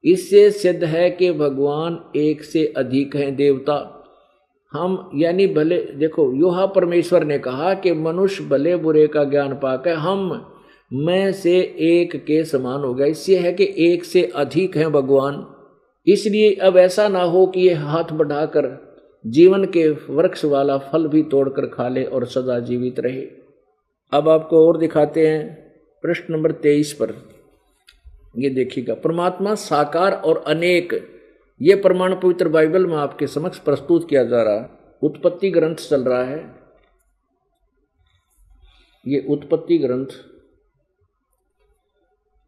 S1: इससे सिद्ध है कि भगवान एक से अधिक हैं देवता। हम यानी भले, देखो यहोवा परमेश्वर ने कहा कि मनुष्य भले बुरे का ज्ञान पाकर हम में से एक के समान हो गया। इससे है कि एक से अधिक हैं भगवान। इसलिए अब ऐसा ना हो कि ये हाथ बढ़ाकर जीवन के वृक्ष वाला फल भी तोड़कर खा ले और सदा जीवित रहे। अब आपको और दिखाते हैं प्रश्न नंबर 23 पर। ये देखिएगा, परमात्मा साकार और अनेक, ये प्रमाण पवित्र बाइबल में आपके समक्ष प्रस्तुत किया जा रहा है। उत्पत्ति ग्रंथ चल रहा है, ये उत्पत्ति ग्रंथ,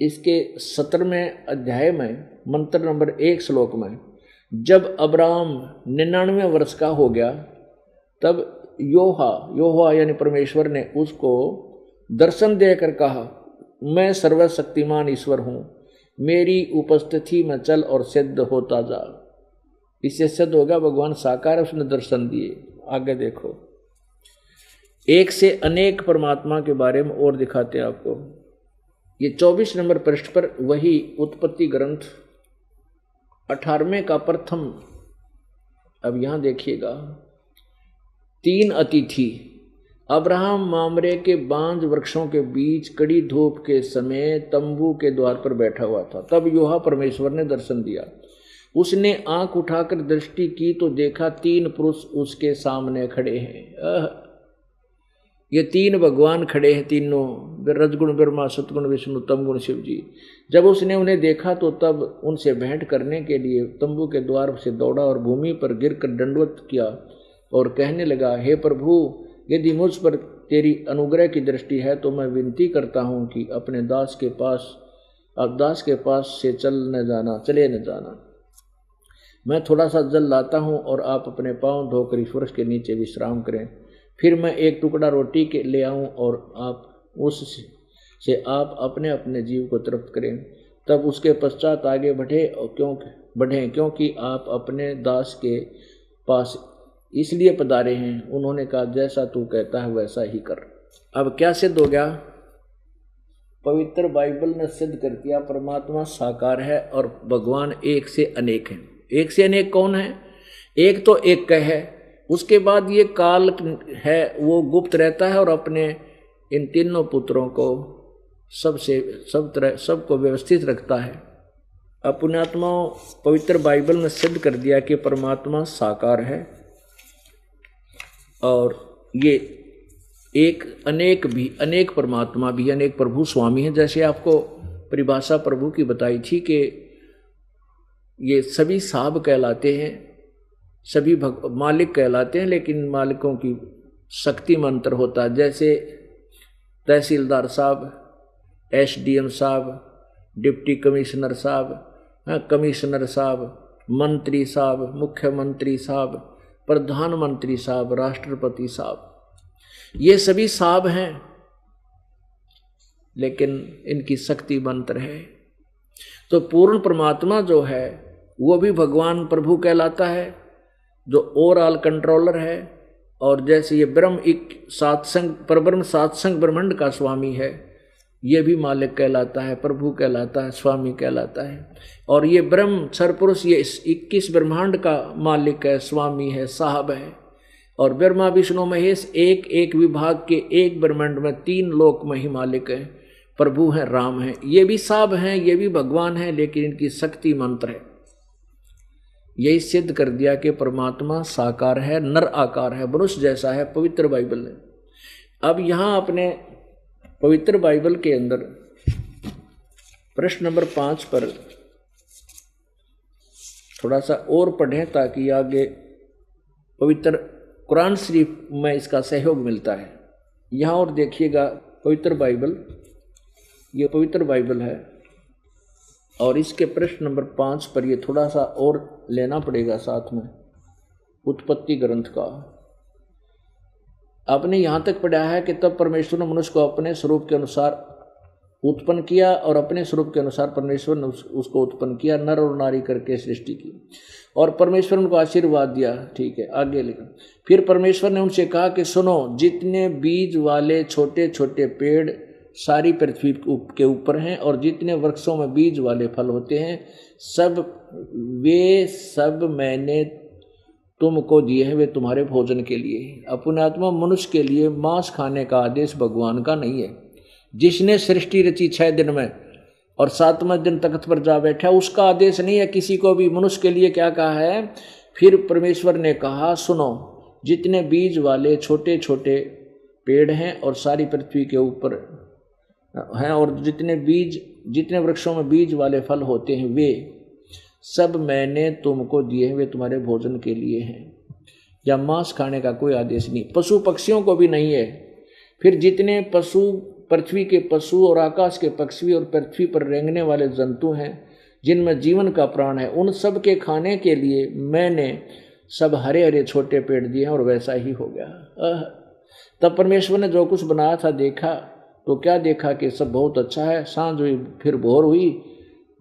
S1: इसके 17वें अध्याय में मंत्र नंबर 1 श्लोक में, जब अब्राहम 99 वर्ष का हो गया तब यहोवा यानी परमेश्वर ने उसको दर्शन देकर कहा, मैं सर्वशक्तिमान ईश्वर हूँ, मेरी उपस्थिति में चल और सिद्ध होता जा। इससे सिद्ध होगा भगवान साकार, उसने दर्शन दिए। आगे देखो, एक से अनेक परमात्मा के बारे में और दिखाते हैं आपको। ये 24 नंबर पृष्ठ पर वही उत्पत्ति ग्रंथ 18वें का प्रथम। अब यहां देखिएगा, 3 अतिथि अब्राहम मामरे के बांज वृक्षों के बीच कड़ी धूप के समय तंबू के द्वार पर बैठा हुआ था। तब यहोवा परमेश्वर ने दर्शन दिया। उसने आंख उठाकर दृष्टि की तो देखा 3 पुरुष उसके सामने खड़े हैं। ये 3 भगवान खड़े हैं, तीनों रजगुण ब्रह्मा, सतगुण विष्णु, तमगुण शिव जी। जब उसने उन्हें देखा तो तब उनसे भेंट करने के लिए तंबू के द्वार से दौड़ा और भूमि पर गिरकर दंडवत किया और कहने लगा, हे प्रभु, यदि मुझ पर तेरी अनुग्रह की दृष्टि है तो मैं विनती करता हूँ कि अपने दास के पास से चले न जाना। मैं थोड़ा सा जल लाता हूँ और आप अपने पाँव धोकर इस वृक्ष के नीचे विश्राम करें। फिर मैं एक टुकड़ा रोटी के ले आऊँ और आप उससे आप अपने अपने जीव को तृप्त करें। तब उसके पश्चात आगे बढ़ें क्योंकि आप अपने दास के पास इसलिए पधारे हैं। उन्होंने कहा, जैसा तू कहता है वैसा ही कर। अब क्या सिद्ध हो गया? पवित्र बाइबल ने सिद्ध कर दिया परमात्मा साकार है और भगवान एक से अनेक हैं। एक से अनेक कौन है? एक तो एक कह है, उसके बाद ये काल है वो गुप्त रहता है और अपने इन तीनों पुत्रों को सबको व्यवस्थित रखता है। पुण्यात्माओं, पवित्र बाइबल में सिद्ध कर दिया कि परमात्मा साकार है और ये अनेक परमात्मा भी, अनेक प्रभु स्वामी हैं। जैसे आपको परिभाषा प्रभु की बताई थी कि ये सभी साहब कहलाते हैं, सभी मालिक कहलाते हैं, लेकिन मालिकों की शक्ति में अंतर होता है। जैसे तहसीलदार साहब, SDM साहब, डिप्टी कमिश्नर साहब, कमिश्नर साहब, मंत्री साहब, मुख्यमंत्री साहब, प्रधानमंत्री साहब, राष्ट्रपति साहब, ये सभी साहब हैं, लेकिन इनकी शक्ति में अंतर है। तो पूर्ण परमात्मा जो है वो भी भगवान प्रभु कहलाता है, जो ओवरऑल कंट्रोलर है। और जैसे ये ब्रह्म एक परब्रह्म सात्संग ब्रह्मांड का स्वामी है, ये भी मालिक कहलाता है, प्रभु कहलाता है, स्वामी कहलाता है। और ये ब्रह्म सरपुरुष ये 21 ब्रह्मांड का मालिक है, स्वामी है, साहब है। और ब्रह्मा विष्णु महेश एक एक विभाग के एक ब्रह्मांड में 3 लोक में ही मालिक है, प्रभु हैं, राम हैं। ये भी साहब हैं, ये भी भगवान हैं, लेकिन इनकी शक्ति मंत्र है। यही सिद्ध कर दिया कि परमात्मा साकार है, नर आकार है, मनुष्य जैसा है पवित्र बाइबल ने। अब यहाँ अपने पवित्र बाइबल के अंदर प्रश्न नंबर 5 पर थोड़ा सा और पढ़ें ताकि आगे पवित्र कुरान शरीफ में इसका सहयोग मिलता है। यहाँ और देखिएगा पवित्र बाइबल, ये पवित्र बाइबल है और इसके प्रश्न नंबर 5 पर ये थोड़ा सा और लेना पड़ेगा साथ में, उत्पत्ति ग्रंथ का। आपने यहाँ तक पढ़ा है कि तब परमेश्वर ने मनुष्य को अपने स्वरूप के अनुसार उत्पन्न किया और अपने स्वरूप के अनुसार परमेश्वर ने उसको उत्पन्न किया, नर और नारी करके सृष्टि की और परमेश्वर ने उनको आशीर्वाद दिया। ठीक है, आगे लिखा। फिर परमेश्वर ने उनसे कहा कि सुनो, जितने बीज वाले छोटे छोटे पेड़ सारी पृथ्वी के ऊपर हैं और जितने वृक्षों में बीज वाले फल होते हैं, वे सब मैंने तुमको दिए हैं, वे तुम्हारे भोजन के लिए। अपने आत्मा मनुष्य के लिए मांस खाने का आदेश भगवान का नहीं है। जिसने सृष्टि रची 6 दिन में और 7वें दिन तख्त पर जा बैठा, उसका आदेश नहीं है किसी को भी। मनुष्य के लिए क्या कहा है? फिर परमेश्वर ने कहा सुनो, जितने बीज वाले छोटे छोटे पेड़ हैं और सारी पृथ्वी के ऊपर हैं और जितने वृक्षों में बीज वाले फल होते हैं, वे सब मैंने तुमको दिए हैं, वे तुम्हारे भोजन के लिए हैं। या मांस खाने का कोई आदेश नहीं, पशु पक्षियों को भी नहीं है। फिर जितने पशु, पृथ्वी के पशु और आकाश के पक्षी और पृथ्वी पर रेंगने वाले जंतु हैं जिनमें जीवन का प्राण है, उन सब के खाने के लिए मैंने सब हरे हरे छोटे पेड़ दिए हैं। और वैसा ही हो गया। तब परमेश्वर ने जो कुछ बनाया था देखा तो क्या देखा कि सब बहुत अच्छा है। सांझ हुई, फिर भोर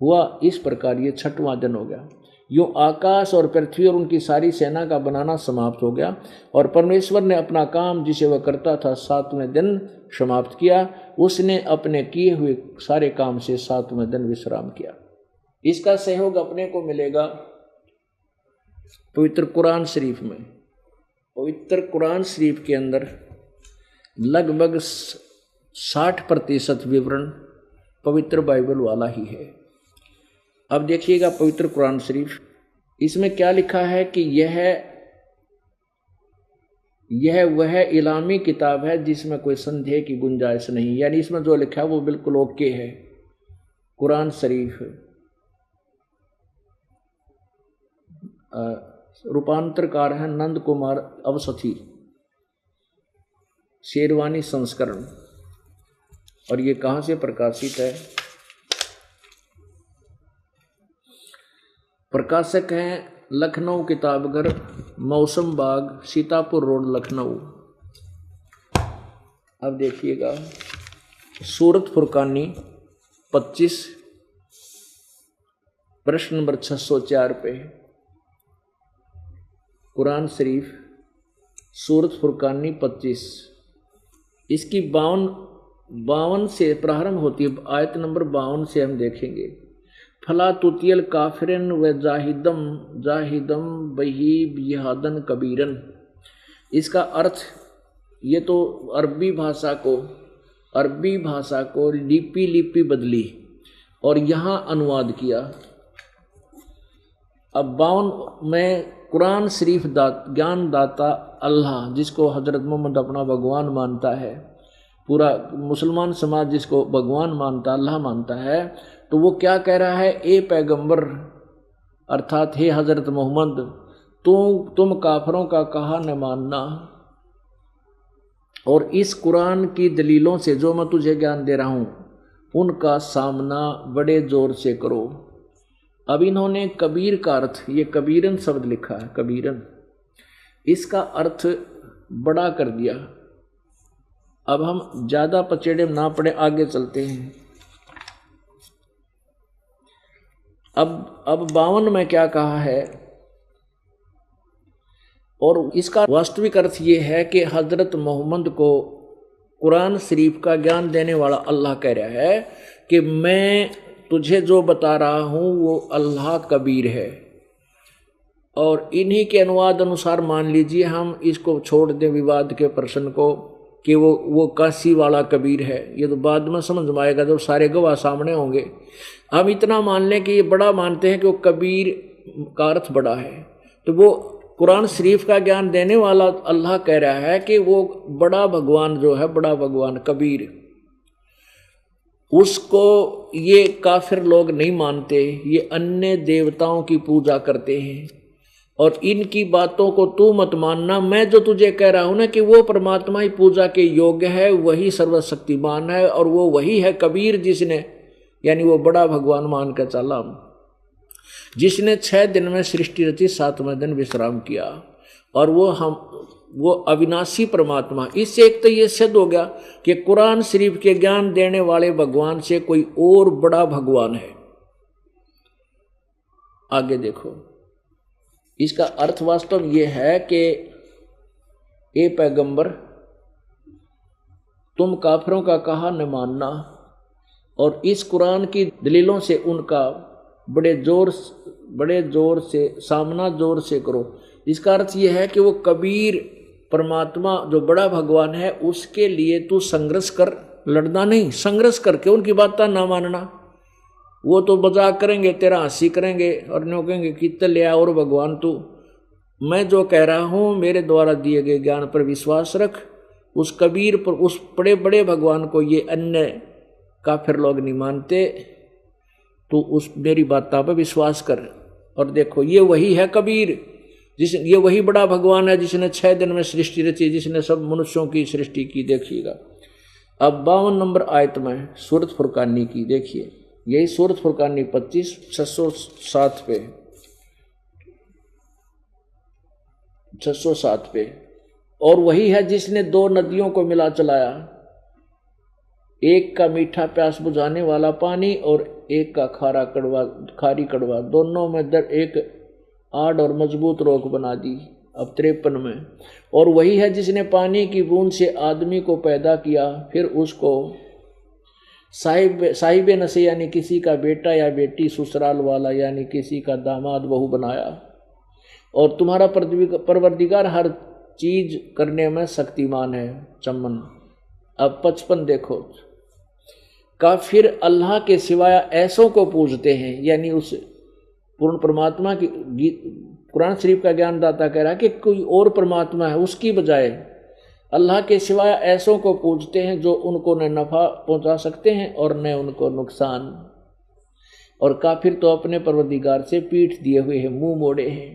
S1: हुआ, इस प्रकार ये 6वां दिन हो गया। यूँ आकाश और पृथ्वी और उनकी सारी सेना का बनाना समाप्त हो गया और परमेश्वर ने अपना काम जिसे वह करता था 7वें दिन समाप्त किया। उसने अपने किए हुए सारे काम से 7वें दिन विश्राम किया। इसका सहयोग अपने को मिलेगा पवित्र कुरान शरीफ में। पवित्र कुरान शरीफ के अंदर लगभग 60% विवरण पवित्र बाइबल वाला ही है। अब देखिएगा पवित्र कुरान शरीफ, इसमें क्या लिखा है कि यह वह इलामी किताब है जिसमें कोई संदेह की गुंजाइश नहीं। यानी इसमें जो लिखा है वो बिल्कुल ओके है। कुरान शरीफ रूपांतरकार है नंद कुमार अवसथी, शेरवानी संस्करण। और ये कहाँ से प्रकाशित है? प्रकाशक हैं लखनऊ किताबघर, मौसम बाग, सीतापुर रोड, लखनऊ। अब देखिएगा सूरत फुरकानी 25 प्रश्न नंबर 604 पे कुरान शरीफ सूरत फुरकानी 25, इसकी 52 से प्रारंभ होती है। आयत नंबर 52 से हम देखेंगे। फला तुतियल काफिरन व जाहिदम बही बिहादन कबीरन। इसका अर्थ, ये तो अरबी भाषा को लिपि बदली और यहाँ अनुवाद किया। अब 52 में कुरान शरीफ ज्ञान दाता अल्लाह, जिसको हजरत मोहम्मद अपना भगवान मानता है, पूरा मुसलमान समाज जिसको भगवान मानता, अल्लाह मानता है, तो वो क्या कह रहा है, ए पैगंबर अर्थात हे हजरत मोहम्मद, तुम काफरों का कहा न मानना, और इस कुरान की दलीलों से जो मैं तुझे ज्ञान दे रहा हूं उनका सामना बड़े जोर से करो। अब इन्होंने कबीर का अर्थ, ये कबीरन शब्द लिखा है, कबीरन, इसका अर्थ बड़ा कर दिया। अब हम ज्यादा पचेड़े ना पड़े, आगे चलते हैं। अब 52 में क्या कहा है, और इसका वास्तविक अर्थ ये है कि हजरत मोहम्मद को कुरान शरीफ का ज्ञान देने वाला अल्लाह कह रहा है कि मैं तुझे जो बता रहा हूं वो अल्लाह कबीर है। और इन्हीं के अनुवाद अनुसार मान लीजिए हम इसको छोड़ दें विवाद के प्रश्न को कि वो काशी वाला कबीर है, ये तो बाद में समझ में आएगा जब सारे गवाह सामने होंगे। हम इतना मान लें कि ये बड़ा मानते हैं कि वो कबीर का अर्थ बड़ा है, तो वो कुरान शरीफ का ज्ञान देने वाला अल्लाह कह रहा है कि वो बड़ा भगवान जो है, बड़ा भगवान कबीर, उसको ये काफिर लोग नहीं मानते, ये अन्य देवताओं की पूजा करते हैं, और इनकी बातों को तू मत मानना। मैं जो तुझे कह रहा हूं ना कि वो परमात्मा ही पूजा के योग्य है, वही सर्वशक्तिमान है, और वो वही है कबीर, जिसने, यानी वो बड़ा भगवान मान कर चला, जिसने 6 दिन में सृष्टि रची, 7वें दिन विश्राम किया, और वो अविनाशी परमात्मा। इससे एक तो ये सिद्ध हो गया कि कुरान शरीफ के ज्ञान देने वाले भगवान से कोई और बड़ा भगवान है। आगे देखो, इसका अर्थ वास्तव ये है कि ए पैगंबर, तुम काफिरों का कहा न मानना, और इस कुरान की दलीलों से उनका बड़े जोर से सामना जोर से करो। इसका अर्थ यह है कि वो कबीर परमात्मा जो बड़ा भगवान है उसके लिए तू संघर्ष कर, लड़ना नहीं, संघर्ष करके उनकी बात ना मानना। वो तो मजाक करेंगे, तेरा हंसी करेंगे और न्यों कहेंगे कितने ले आ, और भगवान तू, मैं जो कह रहा हूँ मेरे द्वारा दिए गए ज्ञान पर विश्वास रख। उस कबीर पर, उस बड़े बड़े भगवान को ये अन्य काफिर लोग नहीं मानते, तो उस मेरी बात पर विश्वास कर। और देखो ये वही है कबीर, ये वही बड़ा भगवान है जिसने 6 दिन में सृष्टि रची, जिसने सब मनुष्यों की सृष्टि की। देखिएगा अब 52 नंबर आयत में सूरत फुरकानी की, देखिए यही सूरत फुरकानी 25 607 पे 607 पे, और वही है जिसने 2 नदियों को मिला चलाया, एक का मीठा प्यास बुझाने वाला पानी और एक का खारी कड़वा, दोनों में एक आड़ और मजबूत रोक बना दी। अब 53 में, और वही है जिसने पानी की बूंद से आदमी को पैदा किया, फिर उसको साहिब नशे यानी किसी का बेटा या बेटी, ससुराल वाला यानी किसी का दामाद बहू बनाया, और तुम्हारा परवरदिगार हर चीज करने में शक्तिमान है। चमन। अब 55 देखो, काफिर अल्लाह के सिवाय ऐसों को पूजते हैं, यानी उस पूर्ण परमात्मा की, कुरान शरीफ का ज्ञानदाता कह रहा है कि कोई और परमात्मा है, उसकी बजाय अल्लाह के सिवाय ऐसों को पूजते हैं जो उनको न नफा पहुंचा सकते हैं और न उनको नुकसान। और काफिर तो अपने परवरदिगार से पीठ दिए हुए हैं, मुंह मोड़े हैं।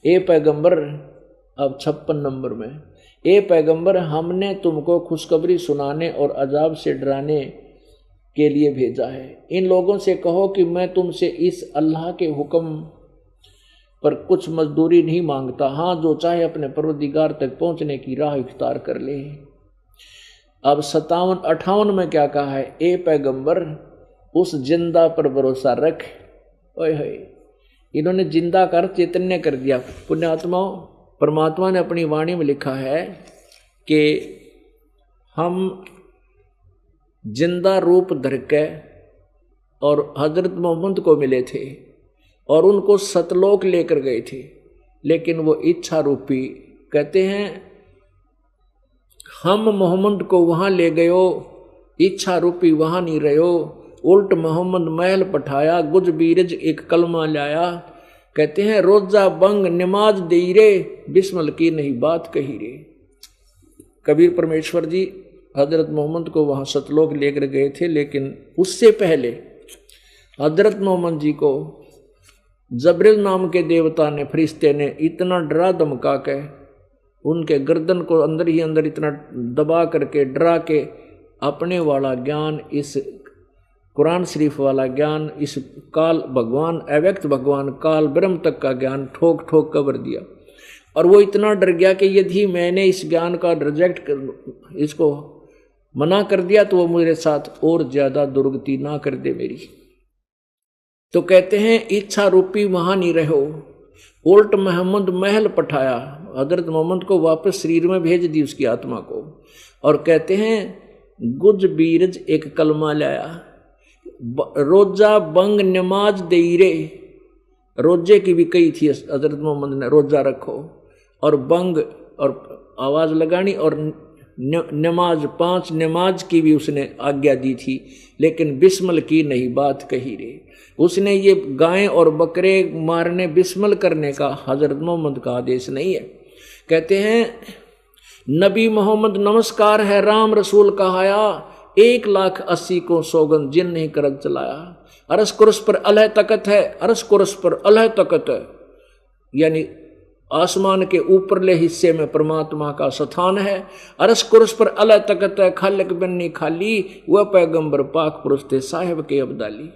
S1: ए पैगंबर, अब 56 नंबर में, ए पैगंबर, हमने तुमको खुशखबरी सुनाने और अजाब से डराने के लिए भेजा है। इन लोगों से कहो कि मैं तुमसे इस अल्लाह के हुक्म पर कुछ मजदूरी नहीं मांगता, हाँ जो चाहे अपने परवरदिगार तक पहुंचने की राह इख्तियार कर ले। अब 57-58 में क्या कहा है, ए पैगंबर, उस जिंदा पर भरोसा रख। ओए होए, इन्होंने जिंदा कर चैतन्य कर दिया। पुण्यात्माओं, परमात्मा ने अपनी वाणी में लिखा है कि हम जिंदा रूप धर के और हजरत मोहम्मद को मिले थे और उनको सतलोक लेकर गए थे, लेकिन वो इच्छा रूपी, कहते हैं हम मोहम्मद को वहां ले गयो, इच्छा रूपी वहां नहीं रहो, उल्ट मोहम्मद महल पठाया, गुज बीरज एक कलमा लाया, कहते हैं रोजा बंग नमाज दे रे, बिस्मिल की नहीं बात कही रे। कबीर परमेश्वर जी हजरत मोहम्मद को वहां सतलोक लेकर गए थे, लेकिन उससे पहले हजरत मोहम्मद जी को जबरील नाम के देवता ने, फरिश्ते ने इतना डरा धमका के उनके गर्दन को अंदर ही अंदर इतना दबा करके डरा के अपने वाला ज्ञान, इस कुरान शरीफ वाला ज्ञान, इस काल भगवान, अव्यक्त भगवान काल ब्रह्म तक का ज्ञान ठोक ठोक कबर दिया। और वो इतना डर गया कि यदि मैंने इस ज्ञान का रिजेक्ट कर, इसको मना कर दिया तो वो मेरे साथ और ज्यादा दुर्गति ना कर दे मेरी। तो कहते हैं इच्छा रूपी वहां नहीं रहो, उल्ट मोहम्मद महल पठाया, हजरत मोहम्मद को वापस शरीर में भेज दी उसकी आत्मा को। और कहते हैं गुज बीरज एक कलमा लाया, रोजा बंग नमाज दे रे, रोजे की भी कही थी हजरत मोहम्मद ने, रोजा रखो, और बंग और आवाज लगानी, और नमाज 5 नमाज की भी उसने आज्ञा दी थी, लेकिन बिस्मिल की नहीं बात कही रे। उसने ये गायें और बकरे मारने, बिस्मिल करने का हजरत मोहम्मद का आदेश नहीं है। कहते हैं नबी मोहम्मद नमस्कार है, राम रसूल कहाया, 1,80,000 को सौगंध जिन नहीं करत चलाया। अरस कुरस पर अलह तकत है, अरस कुरस पर अलह तकत है, यानी आसमान के ऊपरले हिस्से में परमात्मा का स्थान है। अरस कुरस पर अलह तकत है, खालिक बन्नी खाली, वह पैगंबर पाक पुरुष थे साहिब के अब्दाली।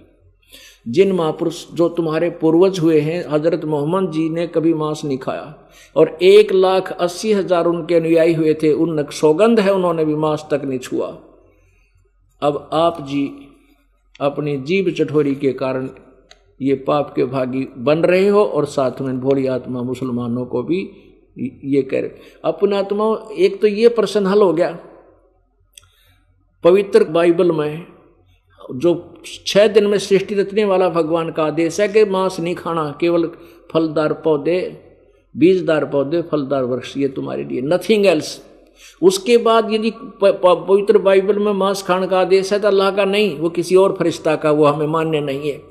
S1: जिन महापुरुष जो तुम्हारे पूर्वज हुए हैं, हजरत मोहम्मद जी ने कभी मांस नहीं खाया, और 1,80,000 उनके अनुयायी हुए थे, उन सौगंध है उन्होंने भी मांस तक नहीं छुआ। अब आप जी अपनी जीभ चटोरी के कारण ये पाप के भागी बन रहे हो, और साथ में भोली आत्मा मुसलमानों को भी ये कह रहे। अपना आत्मा, एक तो ये प्रश्न हल हो गया। पवित्र बाइबल में जो 6 दिन में सृष्टि रचने वाला भगवान का आदेश है कि मांस नहीं खाना, केवल फलदार पौधे, बीजदार पौधे, फलदार वृक्ष, ये तुम्हारे लिए, नथिंग एल्स। उसके बाद यदि पवित्र बाइबल में मांस खाने का आदेश है तो अल्लाह का नहीं, वो किसी और फरिश्ता का, वो हमें मान्य नहीं है।